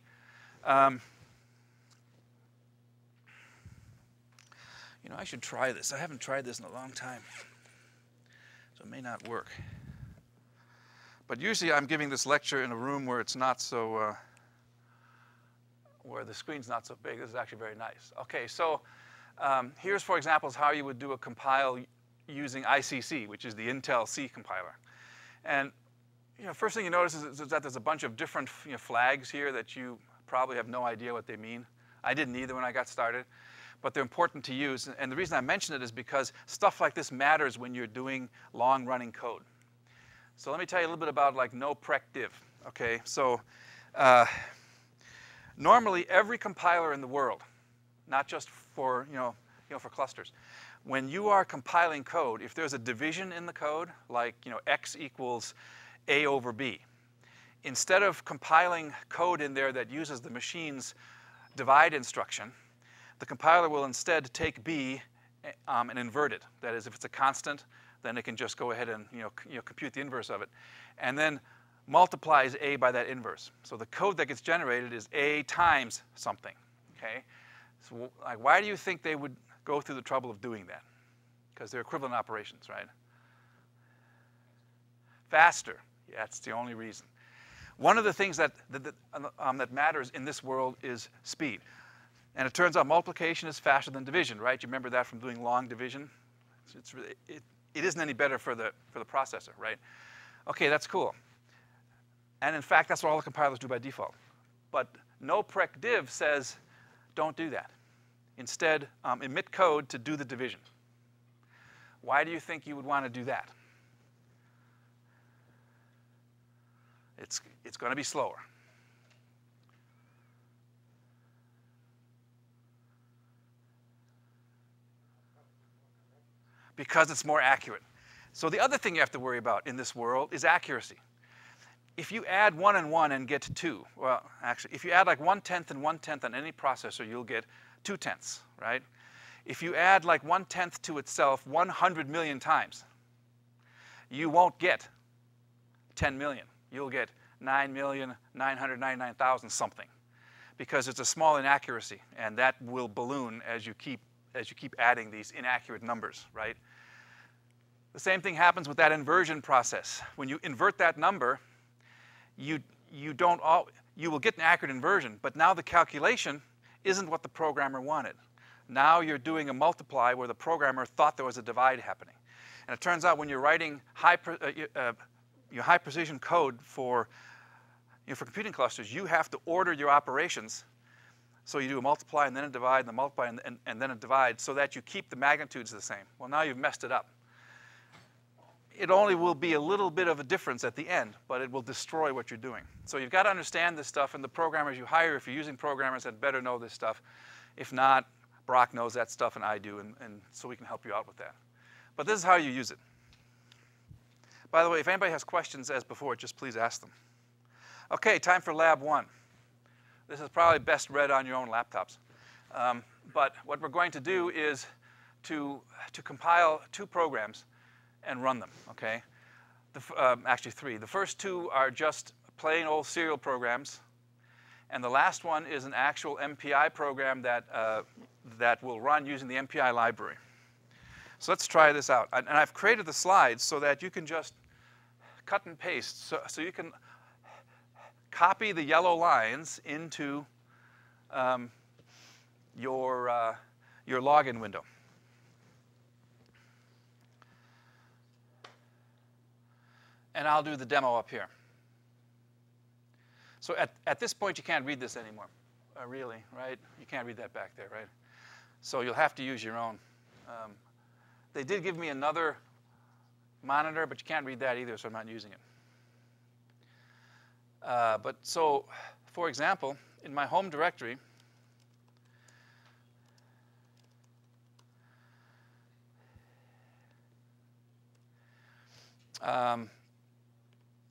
I should try this. I haven't tried this in a long time, so it may not work. But usually I'm giving this lecture in a room where it's not so, where the screen's not so big. This is actually very nice. Okay, so here's, for example, how you would do a compile using ICC, which is the Intel C compiler. And first thing you notice is that there's a bunch of different flags here that you probably have no idea what they mean. I didn't either when I got started. But they're important to use. And the reason I mention it is because stuff like this matters when you're doing long-running code. So let me tell you a little bit about no prec div. Okay, so normally every compiler in the world, not just for for clusters, when you are compiling code, if there's a division in the code, like x equals a over b, instead of compiling code in there that uses the machine's divide instruction, the compiler will instead take b and invert it. That is, if it's a constant, then it can just go ahead and compute the inverse of it, and then multiplies a by that inverse. So the code that gets generated is a times something. Okay, so why do you think they would go through the trouble of doing that? Because they're equivalent operations, right? Faster. Yeah, that's the only reason. One of the things that matters in this world is speed. And it turns out multiplication is faster than division, right? You remember that from doing long division? It isn't any better for the processor, right? Okay, that's cool. And in fact, that's what all the compilers do by default. But no prec div says, don't do that. Instead, emit code to do the division. Why do you think you would want to do that? It's going to be slower. Because it's more accurate. So the other thing you have to worry about in this world is accuracy. If you add 1 and 1 and get 2, well, actually, if you add like 1/10 and 1/10 on any processor, you'll get 2/10, right? If you add like 1/10 to itself 100 million times, you won't get 10 million. You'll get 9,999,000 something, because it's a small inaccuracy, and that will balloon as you keep adding these inaccurate numbers, right? The same thing happens with that inversion process. When you invert that number, you will get an accurate inversion, but now the calculation isn't what the programmer wanted. Now you're doing a multiply where the programmer thought there was a divide happening. And it turns out when you're writing high precision code for computing clusters, you have to order your operations. So you do a multiply and then a divide and a multiply and then a divide so that you keep the magnitudes the same. Well, now you've messed it up. It only will be a little bit of a difference at the end, but it will destroy what you're doing. So you've got to understand this stuff, and the programmers you hire, if you're using programmers, had better know this stuff. If not, Brock knows that stuff and I do, and so we can help you out with that. But this is how you use it. By the way, if anybody has questions as before, just please ask them. Okay, time for lab 1. This is probably best read on your own laptops. But what we're going to do is to compile 2 programs and run them, okay? Actually 3. The first 2 are just plain old serial programs. And the last one is an actual MPI program that will run using the MPI library. So let's try this out. And I've created the slides so that you can just cut and paste. So you can copy the yellow lines into your login window. and I'll do the demo up here. So at this point, you can't read this anymore, really, right? You can't read that back there, right? So you'll have to use your own. They did give me another monitor, but you can't read that either, so I'm not using it. But so, for example, in my home directory, I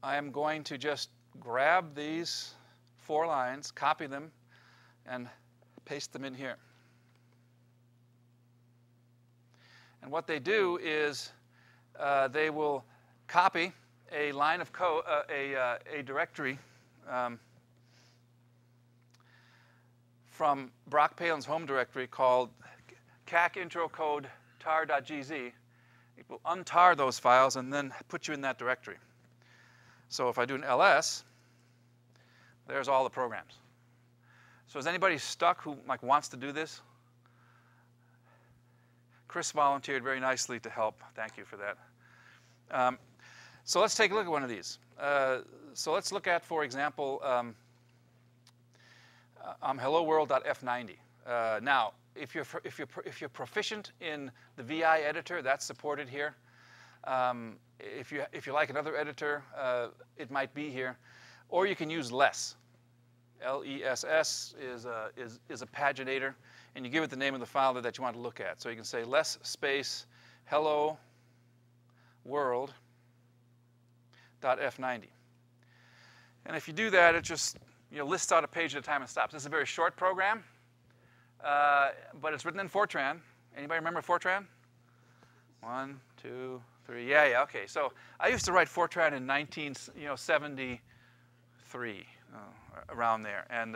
am going to just grab these 4 lines, copy them, and paste them in here. And what they do is they will copy a line of code, a directory from Brock Palin's home directory called cac intro code tar.gz. It will untar those files and then put you in that directory. So if I do an ls, there's all the programs. So is anybody stuck who wants to do this? Chris volunteered very nicely to help. Thank you for that. So let's take a look at one of these. So let's look at, for example, hello-world.f90. Now, if you're proficient in the VI editor, that's supported here. If you like another editor, it might be here, or you can use less. LESS is a paginator, and you give it the name of the file that you want to look at. So you can say less space hello world.f90. And if you do that, it just lists out a page at a time and stops. This is a very short program, but it's written in Fortran. Anybody remember Fortran? 1, 2, 3. Yeah. Okay. So I used to write Fortran in 1973, around there, and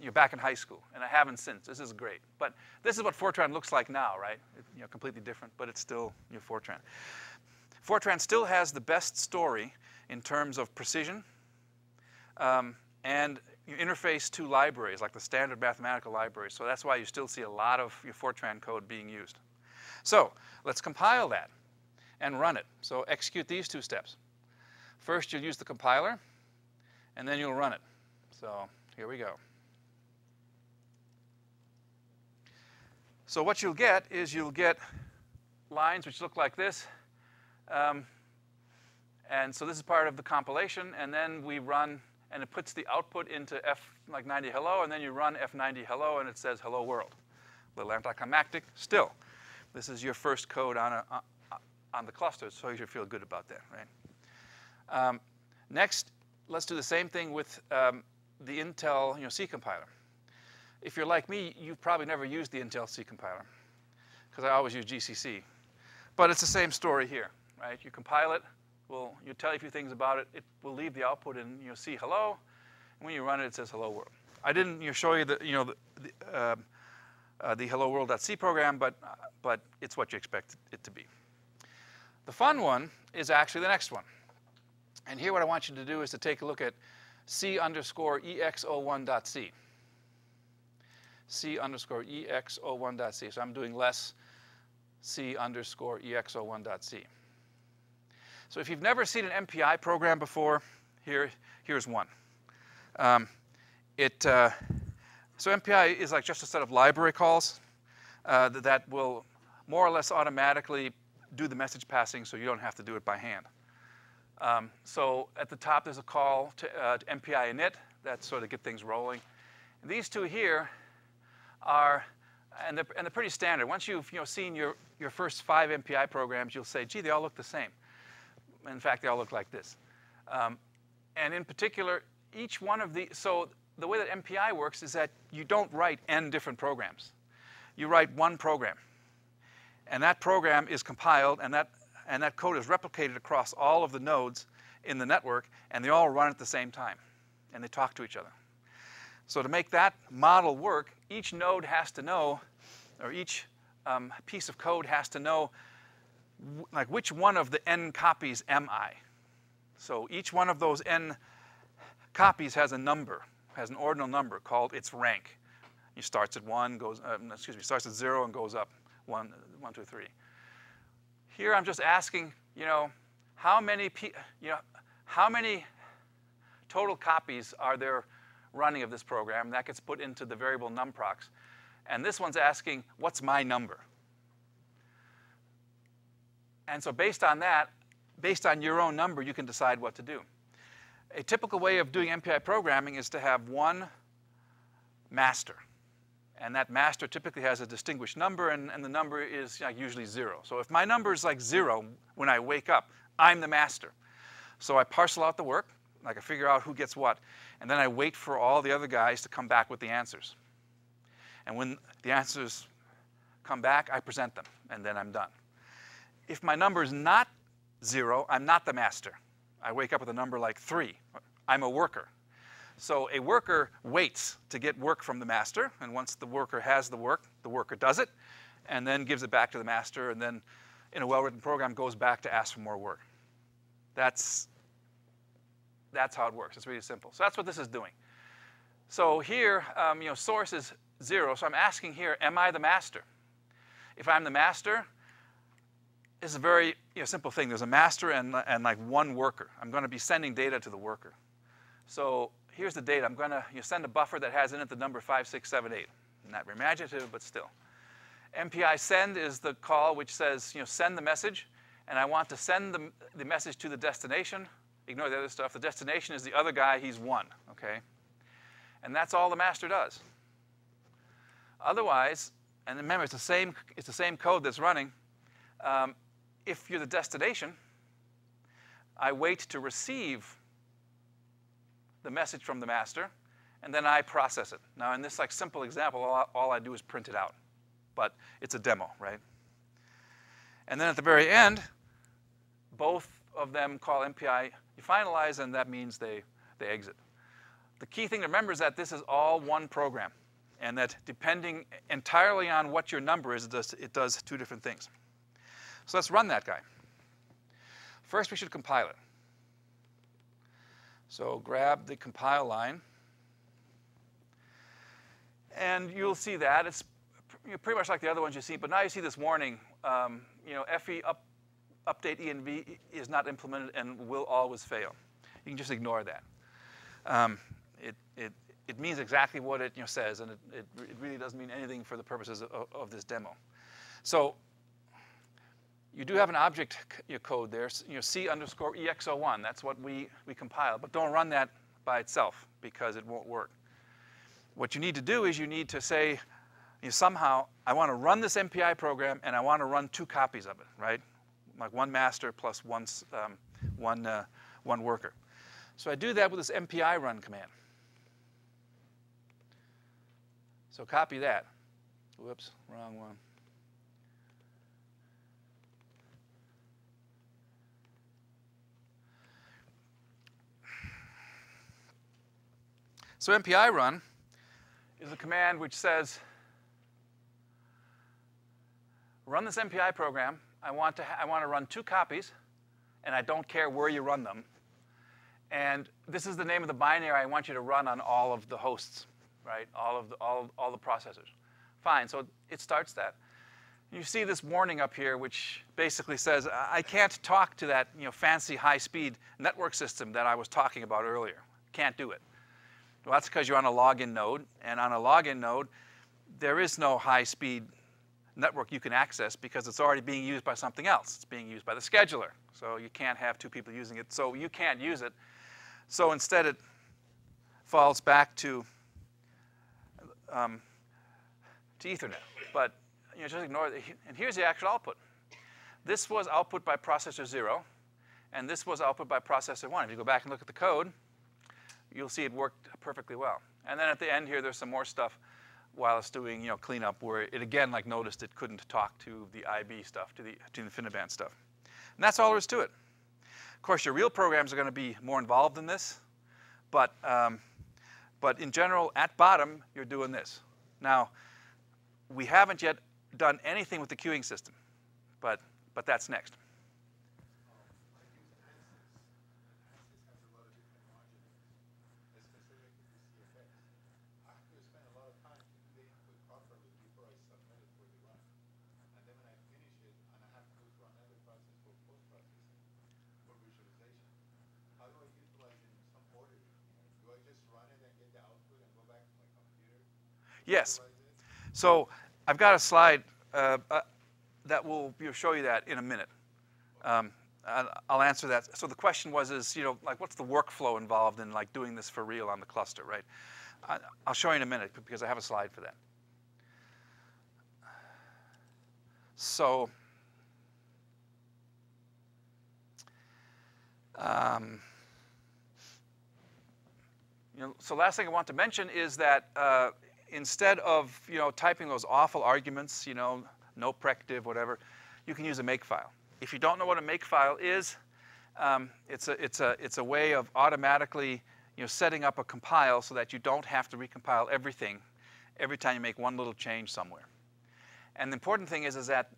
you're back in high school, and I haven't since. This is great. But this is what Fortran looks like now, right? Completely different, but it's still Fortran. Fortran still has the best story in terms of precision, and you interface to libraries like the standard mathematical libraries. So that's why you still see a lot of your Fortran code being used. So let's compile that and run it. So execute these 2 steps. First, you'll use the compiler, and then you'll run it. So here we go. So what you'll get is you'll get lines which look like this. And so this is part of the compilation, and then we run, and it puts the output into F90 hello, and then you run F90 hello, and it says hello world. Little anticlimactic. Still, this is your first code on the cluster, so you should feel good about that, right? Next, let's do the same thing with the Intel C compiler. If you're like me, you've probably never used the Intel C compiler, because I always use GCC. But it's the same story here, right? You compile it, you tell you a few things about it. It will leave the output in C hello, and when you run it, it says hello world. I didn't show you the hello world.c program, but it's what you expect it to be. The fun one is actually the next one. And here what I want you to do is to take a look at c_ex01.c. c_ex01.c. So I'm doing less c_ex01.c. So if you've never seen an MPI program before, here's one. So MPI is like just a set of library calls that will more or less automatically do the message passing, so you don't have to do it by hand. So at the top, there's a call to MPI init. That's sort of get things rolling. And these 2 here are, and they're pretty standard. Once you've seen your first 5 MPI programs, you'll say, gee, they all look the same. In fact, they all look like this. And in particular, each one of so the way that MPI works is that you don't write n different programs. You write one program. And that program is compiled, and that code is replicated across all of the nodes in the network, and they all run at the same time. And they talk to each other. So to make that model work, each node has to know, or each piece of code has to know, which one of the n copies am I? So each one of those n copies has a number, has an ordinal number called its rank. It starts at 1, starts at 0 and goes up 1, 2, 3. Here I'm just asking, how many how many total copies are there running of this program? That gets put into the variable numprox. And this one's asking, what's my number? And so based on that, based on your own number, you can decide what to do. A typical way of doing MPI programming is to have one master. And that master typically has a distinguished number, and the number is usually 0. So if my number is like 0 when I wake up, I'm the master. So I parcel out the work, like I figure out who gets what, and then I wait for all the other guys to come back with the answers. And when the answers come back, I present them, and then I'm done. If my number is not 0, I'm not the master. I wake up with a number like 3. I'm a worker. So a worker waits to get work from the master, and once the worker has the worker does it, and then gives it back to the master, and then in a well-written program goes back to ask for more work. That's how it works. It's really simple. So that's what this is doing. So here, source is 0, so I'm asking here, am I the master? If I'm the master, it's a very simple thing. There's a master and like one worker. I'm going to be sending data to the worker. So here's the data. I'm going to send a buffer that has in it the number 5678. Not very imaginative, but still. MPI send is the call which says, send the message. And I want to send the message to the destination. Ignore the other stuff. The destination is the other guy. He's 1, okay? And that's all the master does. Otherwise, and remember, it's the same code that's running. If you're the destination, I wait to receive the message from the master, and then I process it. Now, in this simple example, all I do is print it out. But it's a demo, right? And then at the very end, both of them call MPI finalize, and that means they exit. The key thing to remember is that this is all one program, and that depending entirely on what your number is, it does 2 different things. So let's run that guy. First, we should compile it. So grab the compile line, and you'll see that. It's pretty much like the other ones you see, but now you see this warning, FE update env is not implemented and will always fail. You can just ignore that. It means exactly what it says, and it really doesn't mean anything for the purposes of this demo. So you do have an object code there, C_EX01. That's what we compile, but don't run that by itself because it won't work. What you need to do is you need to say, somehow, I want to run this MPI program, and I want to run 2 copies of it, right? Like one master plus one worker. So I do that with this MPI run command. So copy that. Whoops, wrong one. So MPI run is a command which says, run this MPI program. I want to run 2 copies, and I don't care where you run them. And this is the name of the binary I want you to run on all of the hosts, right? All the processors. Fine. So it starts that. You see this warning up here, which basically says I can't talk to that fancy high-speed network system that I was talking about earlier. Can't do it. Well, that's because you're on a login node, and on a login node, there is no high-speed network you can access because it's already being used by something else. It's being used by the scheduler, so you can't have 2 people using it, so you can't use it. So instead, it falls back to Ethernet. But just ignore it. And here's the actual output. This was output by processor 0, and this was output by processor 1. If you go back and look at the code, you'll see it worked perfectly well. And then at the end here, there's some more stuff while it's doing cleanup, where it again noticed it couldn't talk to the IB stuff, to the InfiniBand stuff. And that's all there is to it. Of course, your real programs are going to be more involved in this, but in general, at bottom, you're doing this. Now, we haven't yet done anything with the queuing system, but that's next. Yes. So I've got a slide that will show you that in a minute. I'll answer that. So the question was, like, what's the workflow involved in like doing this for real on the cluster, right? I'll show you in a minute because I have a slide for that. So, so last thing I want to mention is that instead of typing those awful arguments, no prec div, whatever, you can use a makefile. If you don't know what a makefile is, it's a way of automatically setting up a compile so that you don't have to recompile everything every time you make one little change somewhere. And the important thing is that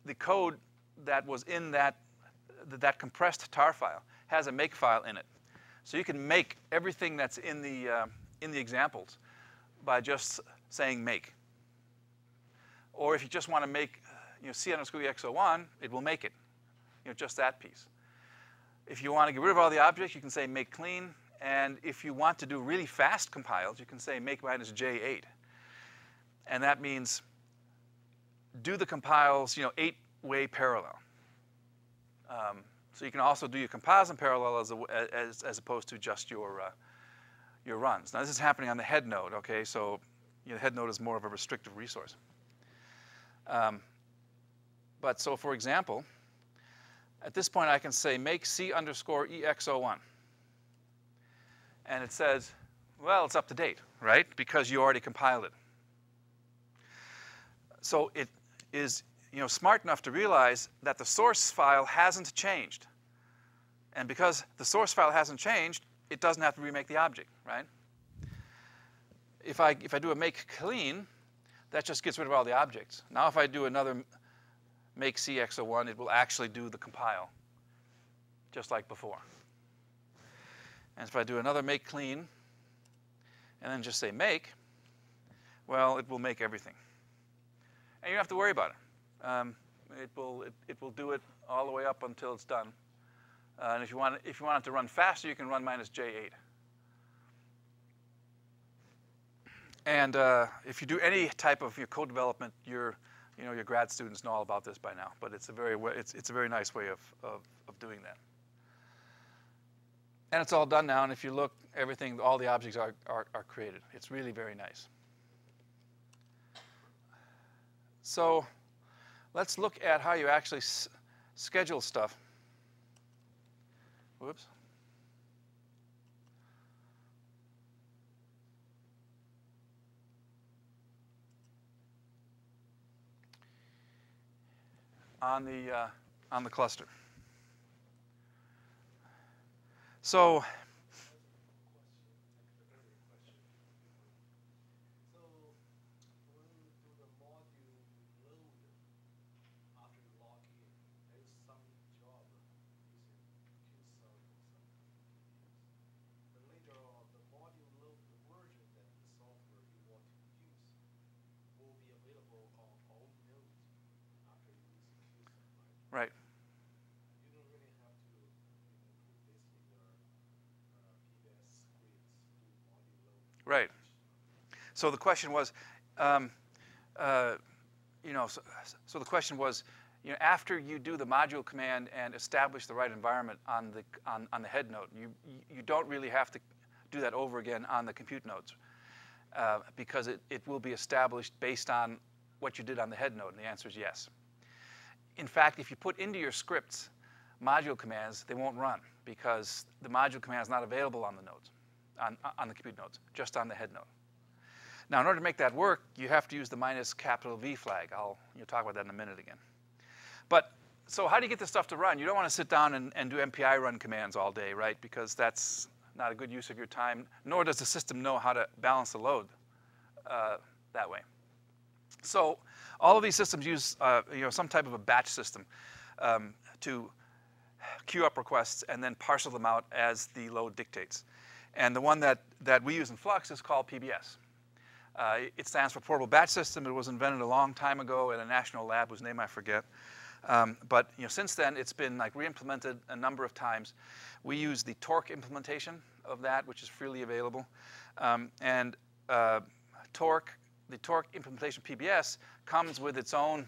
the code that was in that compressed tar file has a makefile in it. So you can make everything that's in the examples by just saying make. Or if you just want to make C_EXO1, it will make it, just that piece. If you want to get rid of all the objects, you can say make clean. And if you want to do really fast compiles, you can say make -J8. And that means do the compiles 8-way parallel. So you can also do your compiles in parallel as opposed to just your runs. Now this is happening on the head node, okay? So the head node is more of a restrictive resource. But so for example, at this point I can say make C_EXO1. And it says, well, it's up to date, right? Because you already compiled it. So it is smart enough to realize that the source file hasn't changed. And because the source file hasn't changed, it doesn't have to remake the object, right? If I do a make clean, that just gets rid of all the objects. Now if I do another make C_EXO1, it will actually do the compile, just like before. And if I do another make clean, and then just say make, well, it will make everything. And you don't have to worry about it. It will do it all the way up until it's done. And if you want it to run faster, you can run -J8. And if you do any type of code development, your grad students know all about this by now. But it's a very nice way of doing that. And it's all done now. And if you look, all the objects are created. It's really very nice. So let's look at how you actually schedule stuff. Whoops. On the cluster. So right. You don't really have to include this in your PBS scripts to module load. Right. So the question was, so the question was, after you do the module command and establish the right environment on the head node, you don't really have to do that over again on the compute nodes because it will be established based on what you did on the head node, and the answer is yes. In fact, if you put into your scripts module commands, they won't run because the module command is not available on the nodes, on the compute nodes, just on the head node. Now, in order to make that work, you have to use the -V flag. I'll talk about that in a minute again. But so how do you get this stuff to run? You don't want to sit down and do MPI run commands all day, right? Because that's not a good use of your time, nor does the system know how to balance the load that way. So all of these systems use some type of a batch system to queue up requests and then parcel them out as the load dictates. And the one that we use in Flux is called PBS. It stands for Portable Batch System. It was invented a long time ago at a national lab whose name I forget. But since then, it's been re-implemented a number of times. We use the Torque implementation of that, which is freely available. And Torque the Torque implementation PBS comes with its own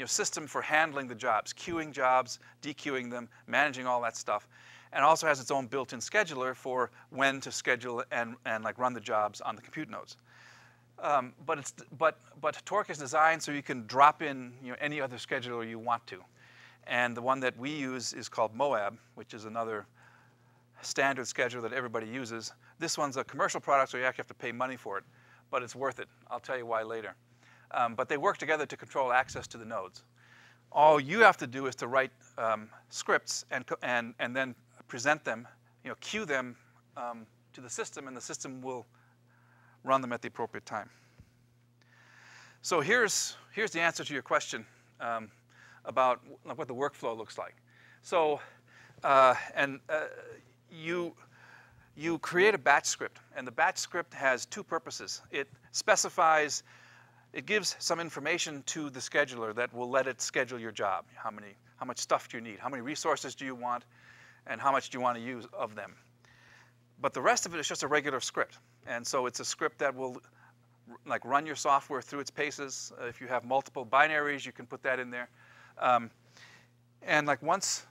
system for handling the jobs, queuing jobs, dequeuing them, managing all that stuff, and also has its own built-in scheduler for when to schedule and like run the jobs on the compute nodes. But Torque is designed so you can drop in any other scheduler you want to. And the one that we use is called Moab, which is another standard scheduler that everybody uses. This one's a commercial product, so you actually have to pay money for it, but it's worth it. I'll tell you why later. But they work together to control access to the nodes. All you have to do is to write scripts and then present them, queue them to the system, and the system will run them at the appropriate time. So here's the answer to your question about what the workflow looks like. So you create a batch script, and the batch script has two purposes. It gives some information to the scheduler that will let it schedule your job. How much stuff do you need? How many resources do you want? And how much do you want to use of them? But the rest of it is just a regular script. And so it's a script that will like run your software through its paces. If you have multiple binaries, you can put that in there. And like once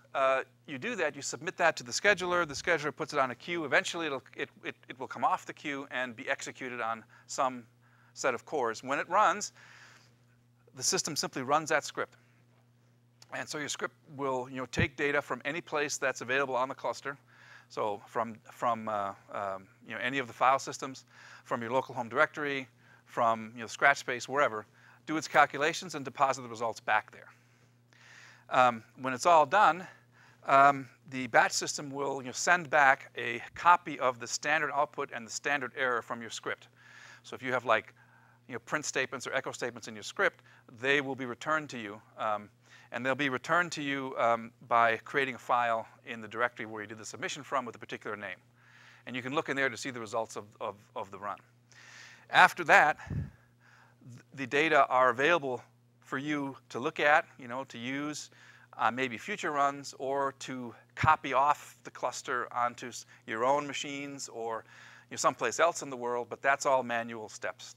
you do that, you submit that to the scheduler. The scheduler puts it on a queue. Eventually, it will come off the queue and be executed on some set of cores. When it runs, the system simply runs that script. And so your script will take data from any place that's available on the cluster. So from any of the file systems, from your local home directory, from scratch space, wherever, do its calculations and deposit the results back there. When it's all done, the batch system will send back a copy of the standard output and the standard error from your script. So if you have like print statements or echo statements in your script, they will be returned to you. And they'll be returned to you by creating a file in the directory where you did the submission from with a particular name. And you can look in there to see the results of the run. After that, the data are available for you to look at, to use maybe future runs, or to copy off the cluster onto your own machines or someplace else in the world, but that's all manual steps.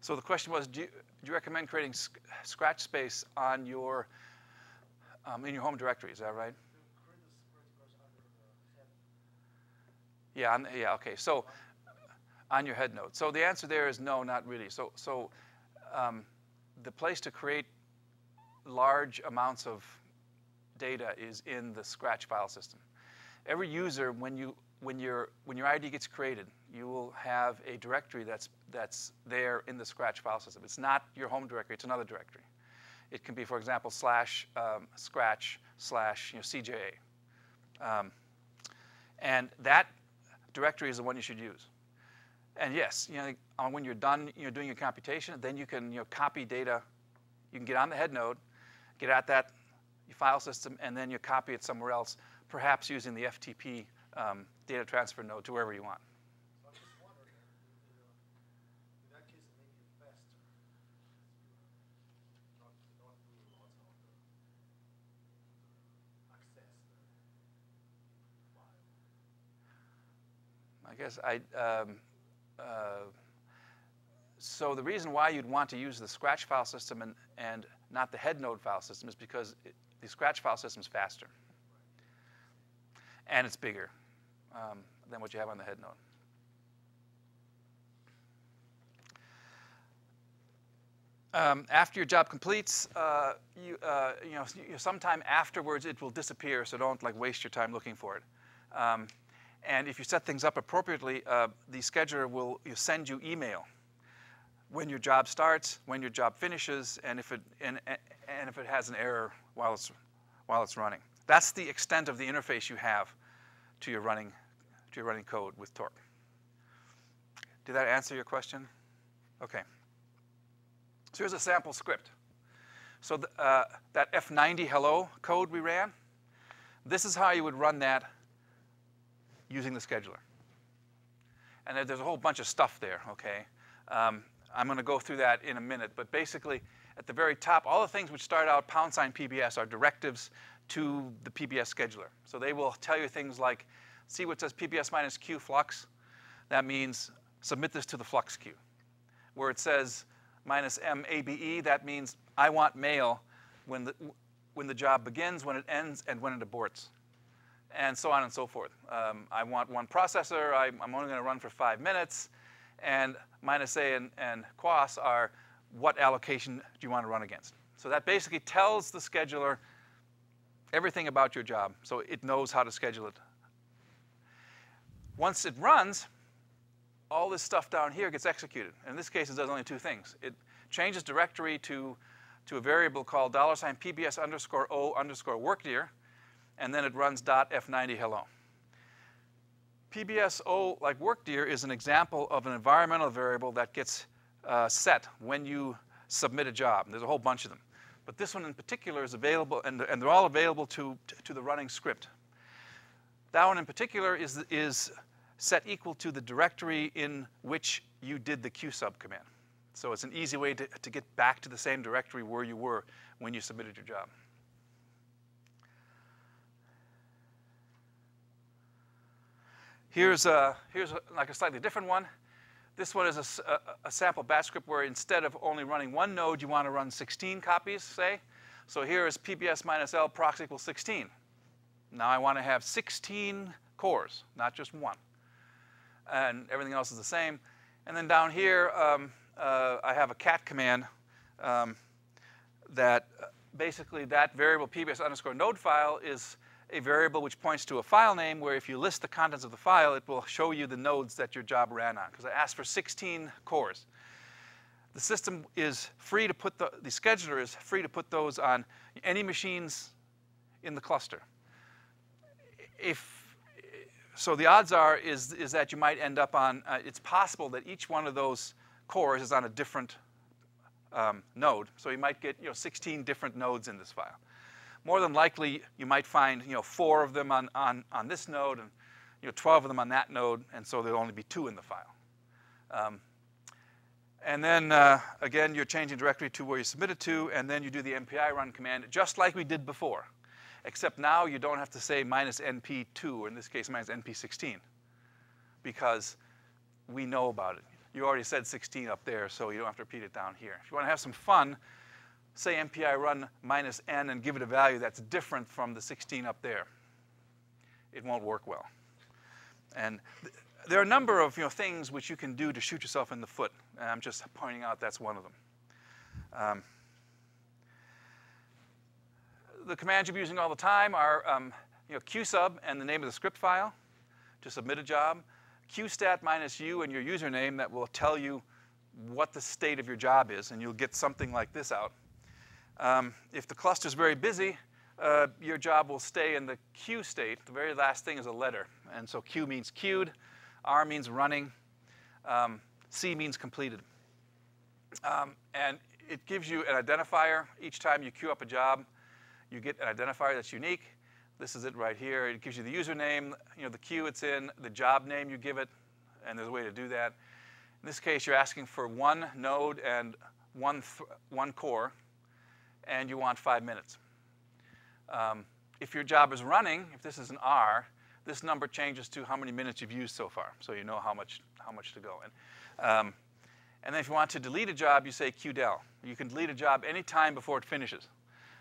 So the question was, do you recommend creating scratch space on your in your home directory? Is that right? Yeah. Okay. So on your head node. So the answer there is no, not really. So the place to create large amounts of data is in the scratch file system. Every user, when your ID gets created, you will have a directory that's there in the scratch file system. It's not your home directory, it's another directory. It can be, for example, /scratch/ CJA. And that directory is the one you should use. And yes, when you're done doing your computation, then you can copy data. You can get on the head node, get at that file system, and then you copy it somewhere else, perhaps using the FTP data transfer node to wherever you want. So I'm just wondering, in that case, it may be faster. Not do lots of access file. I guess so the reason why you'd want to use the scratch file system and not the head node file system is because the scratch file system is faster. And it's bigger than what you have on the head node. After your job completes, sometime afterwards it will disappear, so don't waste your time looking for it. And if you set things up appropriately, the scheduler will send you email when your job starts, when your job finishes, and if it has an error while it's running. That's the extent of the interface you have to your running code with Torque. Did that answer your question? Okay. So here's a sample script. So that F90 hello code we ran, this is how you would run that using the scheduler. And there's a whole bunch of stuff there, okay? I'm going to go through that in a minute, but basically at the very top, all the things which start out #PBS are directives to the PBS scheduler. So they will tell you things like, see what says PBS minus Q Flux? That means submit this to the Flux queue. Where it says minus MABE, that means I want mail when the job begins, when it ends, and when it aborts, and so on and so forth. I want one processor. I'm only going to run for 5 minutes, and minus A and quas are what allocation do you want to run against. So that basically tells the scheduler everything about your job, so it knows how to schedule it. Once it runs, all this stuff down here gets executed. In this case, it does only two things. It changes directory to a variable called $PBS underscore O underscore workdir, and then it runs .f90 hello. PBS O, like workdir, is an example of an environmental variable that gets set when you submit a job. And there's a whole bunch of them. But this one in particular is available, and they're all available to the running script. That one in particular is set equal to the directory in which you did the qsub command. So it's an easy way to get back to the same directory where you were when you submitted your job. Here's like a slightly different one. This one is a sample batch script where instead of only running one node, you want to run 16 copies, say. So here is PBS minus L prox equals 16. Now I want to have 16 cores, not just one. And everything else is the same. And then down here, I have a cat command that basically that variable PBS underscore node file is a variable which points to a file name where if you list the contents of the file, it will show you the nodes that your job ran on. Because I asked for 16 cores. The system is free to put the scheduler is free to put those on any machines in the cluster. So the odds are is that you might end up on, it's possible that each one of those cores is on a different node. So you might get 16 different nodes in this file. More than likely, you might find 4 of them on this node and 12 of them on that node, and so there'll only be 2 in the file. And then, again, you're changing directory to where you submitted to, and then you do the MPI run command, just like we did before. Except now you don't have to say minus NP2, or in this case, minus NP16, because we know about it. You already said 16 up there, so you don't have to repeat it down here. If you want to have some fun, say MPI run minus N and give it a value that's different from the 16 up there. It won't work well. And there are a number of things which you can do to shoot yourself in the foot. And I'm just pointing out that's one of them. The commands you're using all the time are qsub and the name of the script file to submit a job, qstat minus U and your username that will tell you what the state of your job is, and you'll get something like this out. If the cluster's very busy, your job will stay in the queue state. The very last thing is a letter, and so Q means queued, R means running, C means completed. And it gives you an identifier each time you queue up a job. You get an identifier that's unique. This is it right here. It gives you the username, the queue it's in, the job name you give it, and there's a way to do that. In this case, you're asking for one node and one core, and you want 5 minutes. If your job is running, if this is an R, this number changes to how many minutes you've used so far, so you know how much to go. And then if you want to delete a job, you say qdel. You can delete a job any time before it finishes.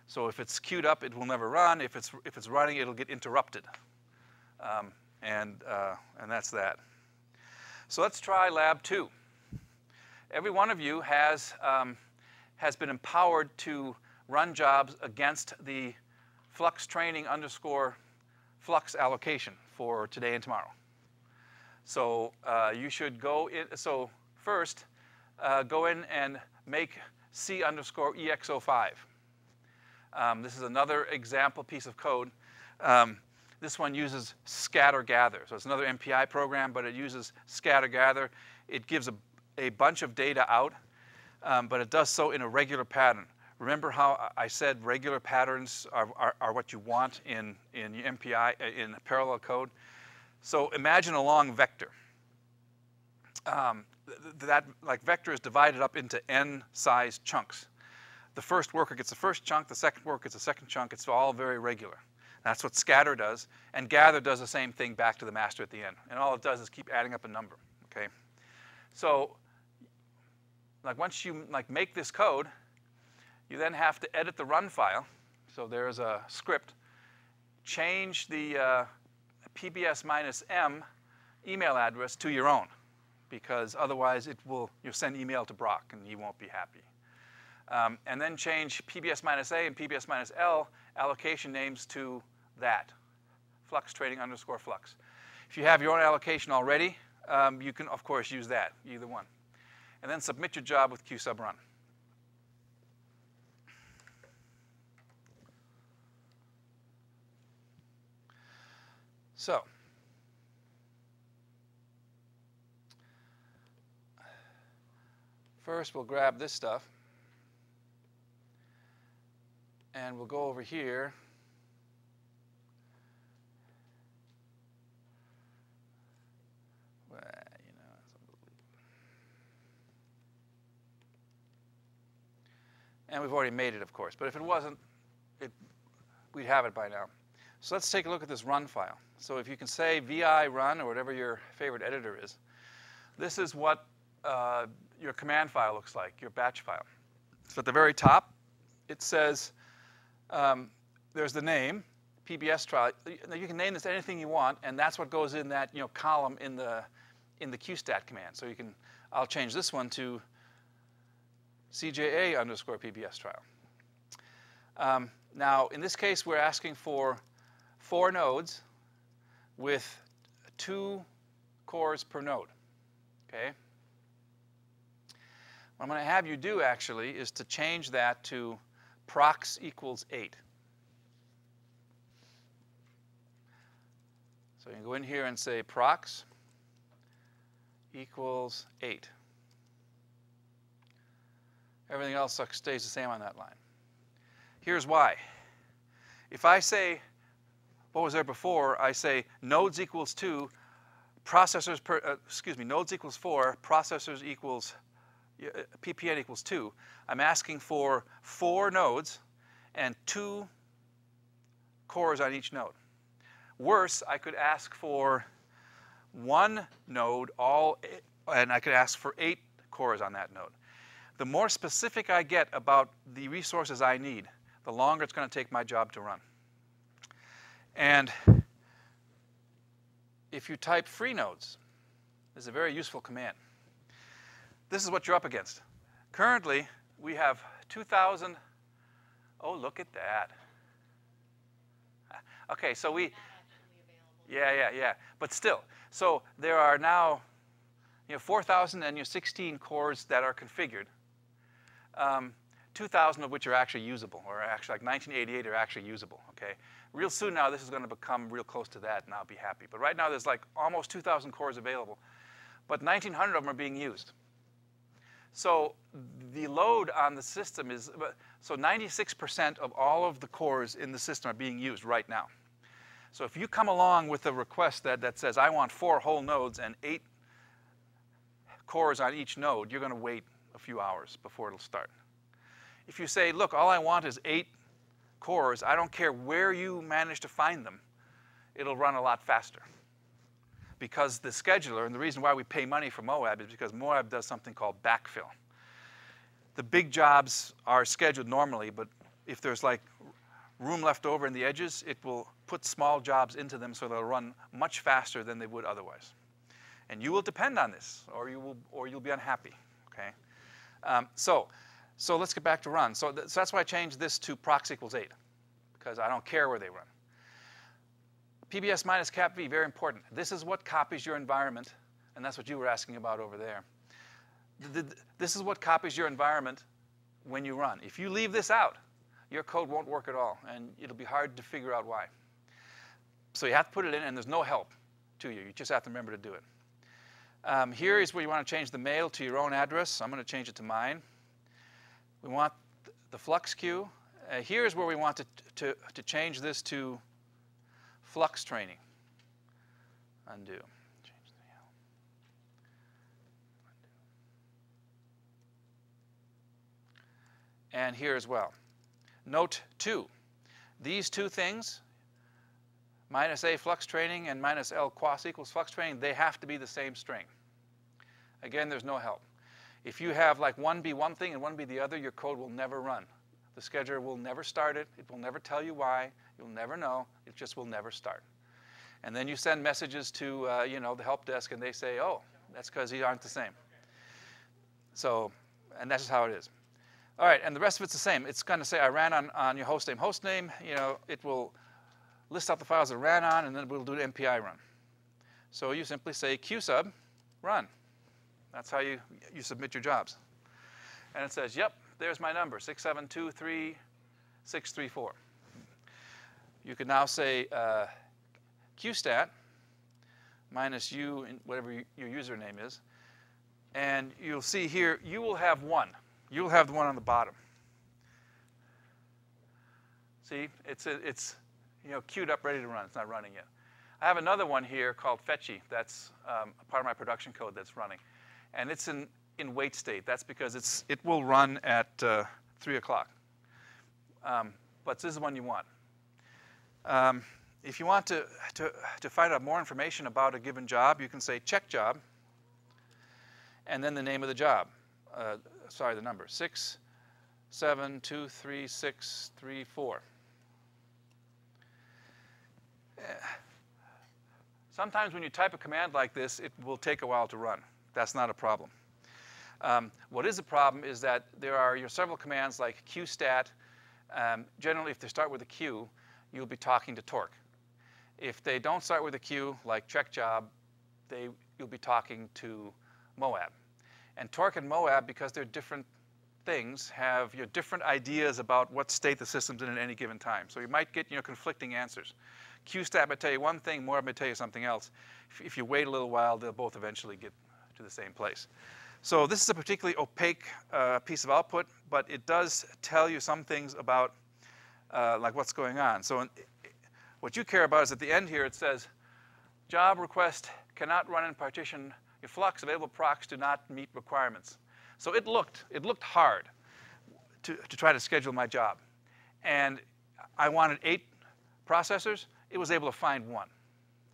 So if it's queued up, it will never run. If it's running, it'll get interrupted. And that's that. So let's try lab 2. Every one of you has been empowered to run jobs against the Flux training underscore Flux allocation for today and tomorrow. So you should go in. So first, go in and make C underscore EX05. This is another example piece of code. This one uses scatter gather. So it's another MPI program, but it uses scatter gather. It gives a bunch of data out, but it does so in a regular pattern. Remember how I said regular patterns are what you want in MPI, in parallel code? So imagine a long vector. that like vector is divided up into n-sized chunks. The first worker gets the first chunk, the second worker gets the second chunk. It's all very regular. That's what scatter does, and gather does the same thing back to the master at the end. And all it does is keep adding up a number, okay? So like once you like make this code, you then have to edit the run file. So there's a script. Change the PBS-M email address to your own, because otherwise you'll send email to Brock and he won't be happy. And then change PBS-A and PBS-L allocation names to that, Flux trading _ Flux. If you have your own allocation already, you can, of course, use that, either one. And then submit your job with Q sub run. So, first we'll grab this stuff. And we'll go over here. Well, you know, it's unbelievable. And we've already made it, of course. But if it wasn't, we'd have it by now. So let's take a look at this run file. So if you can say vi run or whatever your favorite editor is, this is what your command file looks like, your batch file. So at the very top, it says, there's the name, PBS trial. You can name this anything you want, and that's what goes in that column in the qstat command. So I'll change this one to CJA _ PBS trial. Now, in this case, we're asking for 4 nodes with 2 cores per node. Okay. What I'm going to have you do actually is to change that to prox equals 8. So you can go in here and say prox equals 8. Everything else stays the same on that line. Here's why. If I say, what was there before? I say nodes equals 2, processors nodes equals 4, processors equals PPN equals 2. I'm asking for 4 nodes and 2 cores on each node. Worse, I could ask for 1 node, and I could ask for 8 cores on that node. The more specific I get about the resources I need, the longer it's going to take my job to run. And if you type free nodes, this is a very useful command. This is what you're up against. Currently, we have 2,000. Oh, look at that. Okay, so yeah. But still, so there are now 4,016 cores that are configured. 2,000 of which are actually usable, or actually like 1988 are actually usable. Okay. Real soon now, this is going to become real close to that, and I'll be happy. But right now, there's like almost 2,000 cores available, but 1,900 of them are being used. So the load on the system is, so 96% of all of the cores in the system are being used right now. So if you come along with a request that says, I want 4 whole nodes and 8 cores on each node, you're going to wait a few hours before it'll start. If you say, look, all I want is 8 cores, I don't care where you manage to find them, it'll run a lot faster. Because the scheduler, and the reason why we pay money for Moab is because Moab does something called backfill. The big jobs are scheduled normally, but if there's like room left over in the edges, it will put small jobs into them so they'll run much faster than they would otherwise. And you will depend on this, or you'll be unhappy. Okay. So let's get back to run. So that's why I changed this to prox equals 8, because I don't care where they run. PBS minus cap V, very important. This is what copies your environment, and that's what you were asking about over there. This is what copies your environment when you run. If you leave this out, your code won't work at all, and it'll be hard to figure out why. So you have to put it in, and there's no help to you. You just have to remember to do it. Here is where you want to change the mail to your own address. I'm going to change it to mine. We want the Flux queue. Here's where we want to change this to Flux training. Undo. Change the hell. Undo. and here as well. Note 2, these two things, minus A flux training and minus L quas equals flux training, they have to be the same string. Again, there's no help. If you have like one be one thing and one be the other, your code will never run. The scheduler will never start it. It will never tell you why. You'll never know. It just will never start. And then you send messages to the help desk, and they say, oh, that's because these aren't the same. So, and that's just how it is. All right, and the rest of it's the same. It's going to say I ran on your host name. Host name, it will list out the files it ran on, and then we'll do the MPI run. So you simply say qsub run. That's how you submit your jobs. And it says, yep, there's my number, 6723634. You can now say qstat minus u, whatever your username is. And you'll see here, you will have one. You'll have the one on the bottom. See, it's queued up, ready to run. It's not running yet. I have another one here called fetchy. That's a part of my production code that's running. And it's in wait state. That's because it will run at 3 o'clock. But this is the one you want. If you want to find out more information about a given job, you can say check job, and then the name of the job. Sorry, the number, 6723634. Sometimes when you type a command like this, it will take a while to run. That's not a problem. What is a problem is that there are several commands like qstat. Generally, if they start with a Q, you'll be talking to torque. If they don't start with a Q, like check job, you'll be talking to Moab. And torque and Moab, because they're different things, have different ideas about what state the system's in at any given time. So you might get conflicting answers. qstat might tell you one thing, Moab might tell you something else. If you wait a little while, they'll both eventually get to the same place. So this is a particularly opaque piece of output, but it does tell you some things about like what's going on. So what you care about is at the end here it says, job request cannot run in partition. Your Flux available procs do not meet requirements. So it looked hard to try to schedule my job. And I wanted 8 processors. It was able to find 1.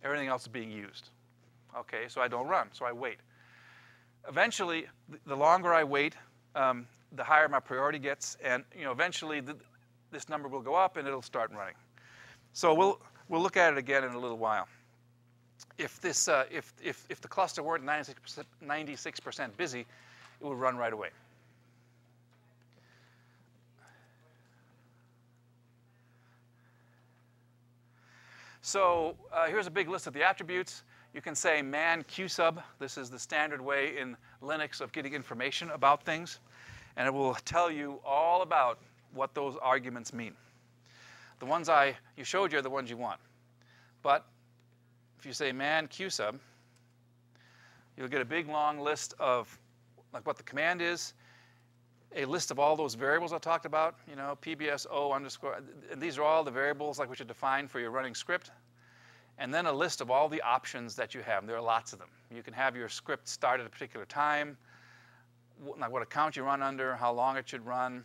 Everything else is being used. Okay, so I don't run, so I wait. Eventually, the longer I wait, the higher my priority gets, and eventually this number will go up and it'll start running. So we'll look at it again in a little while. If the cluster weren't 96% busy, it would run right away. So here's a big list of the attributes. You can say man qsub. This is the standard way in Linux of getting information about things. And it will tell you all about what those arguments mean. The ones you showed you are the ones you want. But if you say man qsub, you'll get a big long list of like what the command is, a list of all those variables I talked about, PBSO underscore, and these are all the variables like which are defined for your running script. And then a list of all the options that you have. There are lots of them. You can have your script start at a particular time, like what account you run under, how long it should run,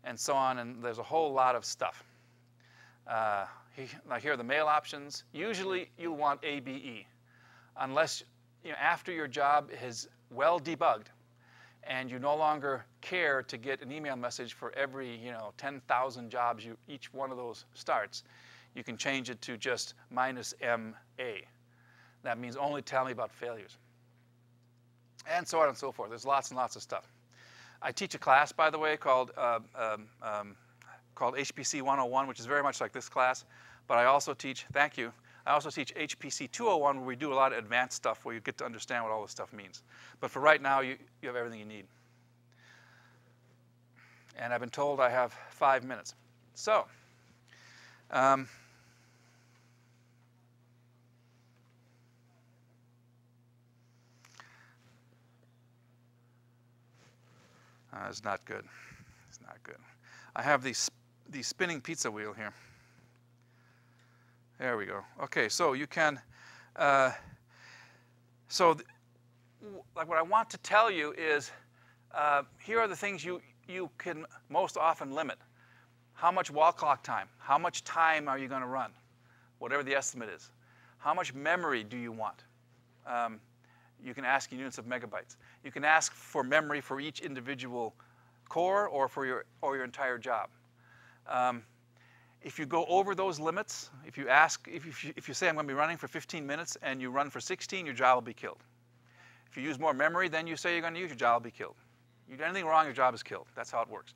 and so on. And there's a whole lot of stuff. Like here are the mail options. Usually you'll want ABE, unless after your job is well debugged and you no longer care to get an email message for every 10,000 jobs each one of those starts. You can change it to just -MA. That means only tell me about failures. And so on and so forth. There's lots and lots of stuff. I teach a class, by the way, called HPC 101, which is very much like this class. But I also teach, thank you, I also teach HPC 201, where we do a lot of advanced stuff, where you get to understand what all this stuff means. But for right now, you have everything you need. And I've been told I have 5 minutes. So, it's not good. It's not good. I have the spinning pizza wheel here. There we go. Okay, so you can. Like what I want to tell you is, here are the things you can most often limit. How much wall clock time? How much time are you going to run? Whatever the estimate is. How much memory do you want? You can ask in units of megabytes. You can ask for memory for each individual core or for your entire job. If you go over those limits, if you say I'm going to be running for 15 minutes and you run for 16, your job will be killed. If you use more memory than you say you're going to use, your job will be killed. You do anything wrong, your job is killed. That's how it works.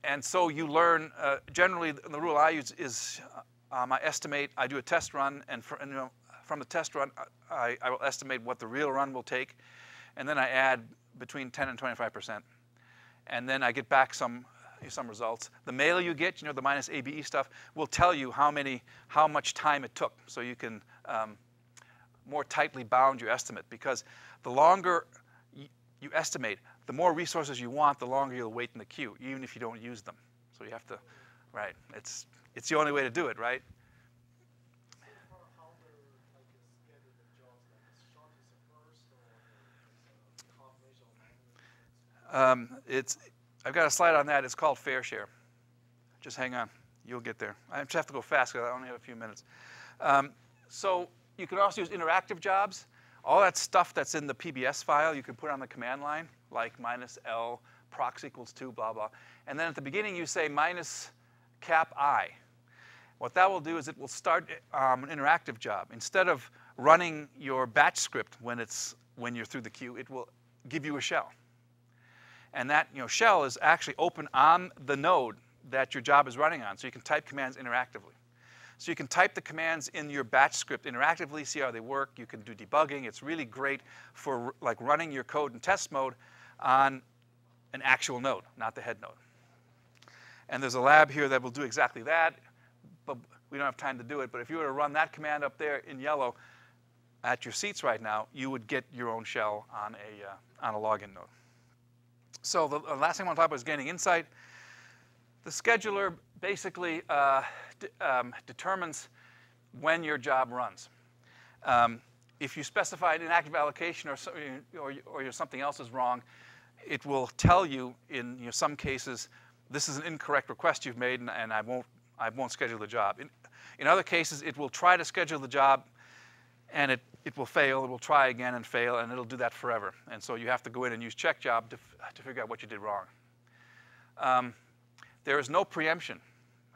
And so you learn, generally the rule I use is I estimate, I do a test run, and from the test run, I will estimate what the real run will take, and then I add between 10 and 25%. And then I get back some results. The mail you get, the minus ABE stuff, will tell you how much time it took, so you can more tightly bound your estimate, because the longer you estimate, the more resources you want, the longer you'll wait in the queue, even if you don't use them. So you have to, right? It's the only way to do it, right? So far, how they're schedule the jobs, as short as the first, or a combination of I've got a slide on that. It's called fair share. Just hang on. You'll get there. I just have to go fast because I only have a few minutes. So you can also use interactive jobs. All that stuff that's in the PBS file, you can put on the command line, like -L, prox equals 2, blah, blah. And then at the beginning, you say minus cap I. What that will do is it will start an interactive job. Instead of running your batch script when you're through the queue, it will give you a shell. And that shell is actually open on the node that your job is running on, so you can type commands interactively. So you can type the commands in your batch script interactively, see how they work. You can do debugging. It's really great for running your code in test mode on an actual node, not the head node. And there's a lab here that will do exactly that, but we don't have time to do it. But if you were to run that command up there in yellow at your seats right now, you would get your own shell on a login node. So the last thing I want to talk about is gaining insight. The scheduler basically determines when your job runs. If you specify an inactive allocation or something else is wrong, it will tell you in some cases, this is an incorrect request you've made, and I won't schedule the job. In other cases, it will try to schedule the job, and it will fail. It will try again and fail, and it'll do that forever. And so you have to go in and use check job to figure out what you did wrong. There is no preemption,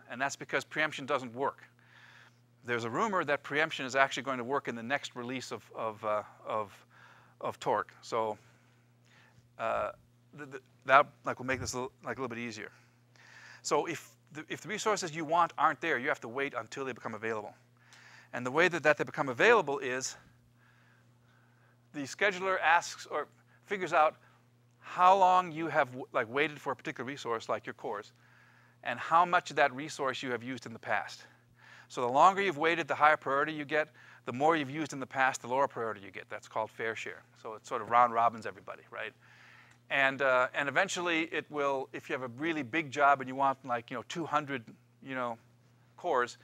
and that's because preemption doesn't work. There's a rumor that preemption is actually going to work in the next release of Torque. So that will make this a little bit easier. So if the resources you want aren't there, you have to wait until they become available. And the way that they become available is the scheduler asks or figures out how long you have waited for a particular resource, like your cores, and how much of that resource you have used in the past. So the longer you've waited, the higher priority you get. The more you've used in the past, the lower priority you get. That's called fair share. So it sort of round robins everybody, right? And eventually it will, if you have a really big job and you want 200 cores,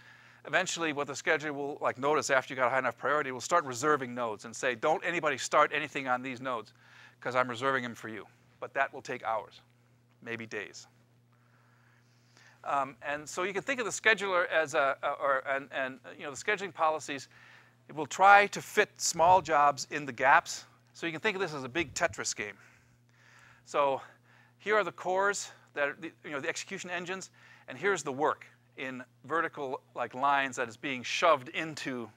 eventually what the scheduler will notice after you got a high enough priority, will start reserving nodes and say, don't anybody start anything on these nodes because I'm reserving them for you. But that will take hours, maybe days. And so you can think of the scheduler as the scheduling policies. It will try to fit small jobs in the gaps. So you can think of this as a big Tetris game. So here are the cores that are the execution engines, and here's the work in vertical lines that is being shoved into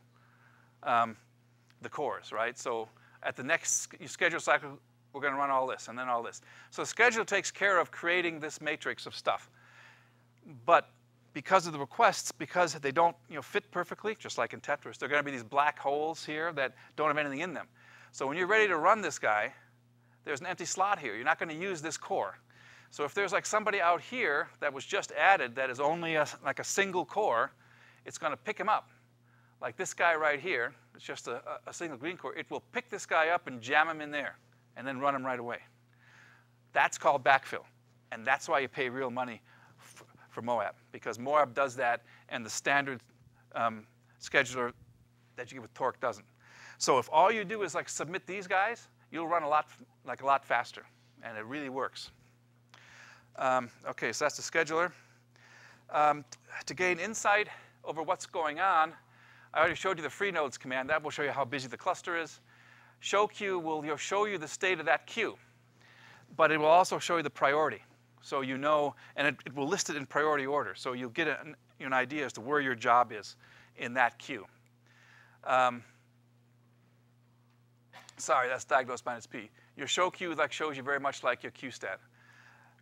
the cores, right? So at the next schedule cycle, we're going to run all this and then all this. So the scheduler takes care of creating this matrix of stuff. But because of the requests, because they don't fit perfectly, just like in Tetris, there are going to be these black holes here that don't have anything in them. So when you're ready to run this guy, there's an empty slot here. You're not going to use this core. So if there's somebody out here that was just added that is only a single core, it's going to pick him up. Like this guy right here, it's just a single green core. It will pick this guy up and jam him in there and then run him right away. That's called backfill. And that's why you pay real money for Moab, because Moab does that and the standard scheduler that you get with Torque doesn't. So if all you do is submit these guys, you'll run a lot faster, and it really works. Okay, so that's the scheduler. To gain insight over what's going on, I already showed you the free nodes command. That will show you how busy the cluster is. Show queue will show you the state of that queue, but it will also show you the priority. So you know, and it will list it in priority order. So you'll get an idea as to where your job is in that queue. Sorry, that's diagnose minus P. Your show queue shows you very much like your queue stat.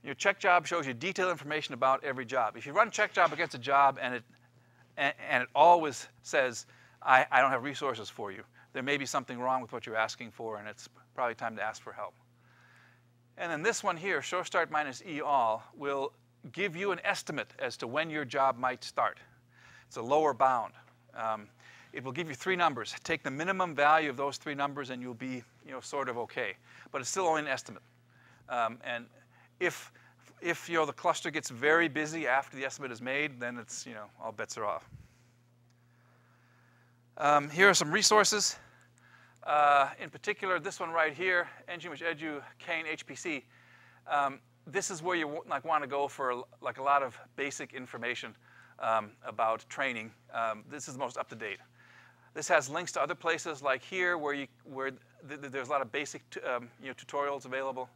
Your check job shows you detailed information about every job. If you run check job against a job and it always says, I don't have resources for you, there may be something wrong with what you're asking for, and it's probably time to ask for help. And then this one here, show start minus E all, will give you an estimate as to when your job might start. It's a lower bound. It will give you 3 numbers. Take the minimum value of those 3 numbers and you'll be sort of okay. But it's still only an estimate. And if the cluster gets very busy after the estimate is made, then it's all bets are off. Here are some resources. In particular, this one right here, Edu, Kane, HPC. This is where you want to go for a lot of basic information about training. This is the most up to date. This has links to other places like here where there's a lot of basic tutorials available.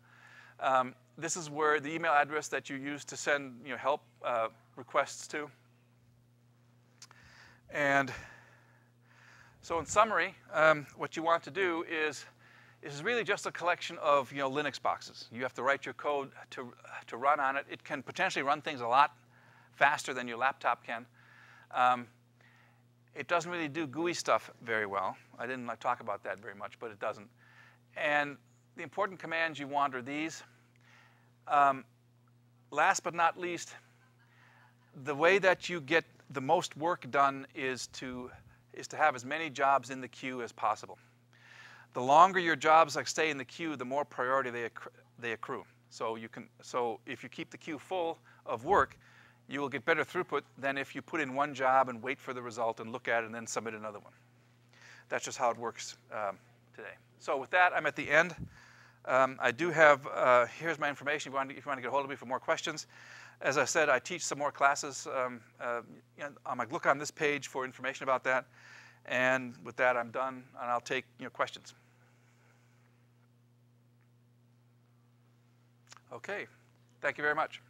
This is where the email address that you use to send help requests to. And so in summary, what you want to do is really just a collection of Linux boxes. You have to write your code to run on it. It can potentially run things a lot faster than your laptop can. It doesn't really do GUI stuff very well. I didn't talk about that very much, but it doesn't. And the important commands you want are these. Last but not least, the way that you get the most work done is to have as many jobs in the queue as possible. The longer your jobs stay in the queue, the more priority they accrue. So if you keep the queue full of work, you will get better throughput than if you put in one job and wait for the result and look at it and then submit another one. That's just how it works today. So with that, I'm at the end. I do have, here's my information if you want to get a hold of me for more questions. As I said, I teach some more classes. Look on this page for information about that. And with that, I'm done, and I'll take questions. Okay, thank you very much.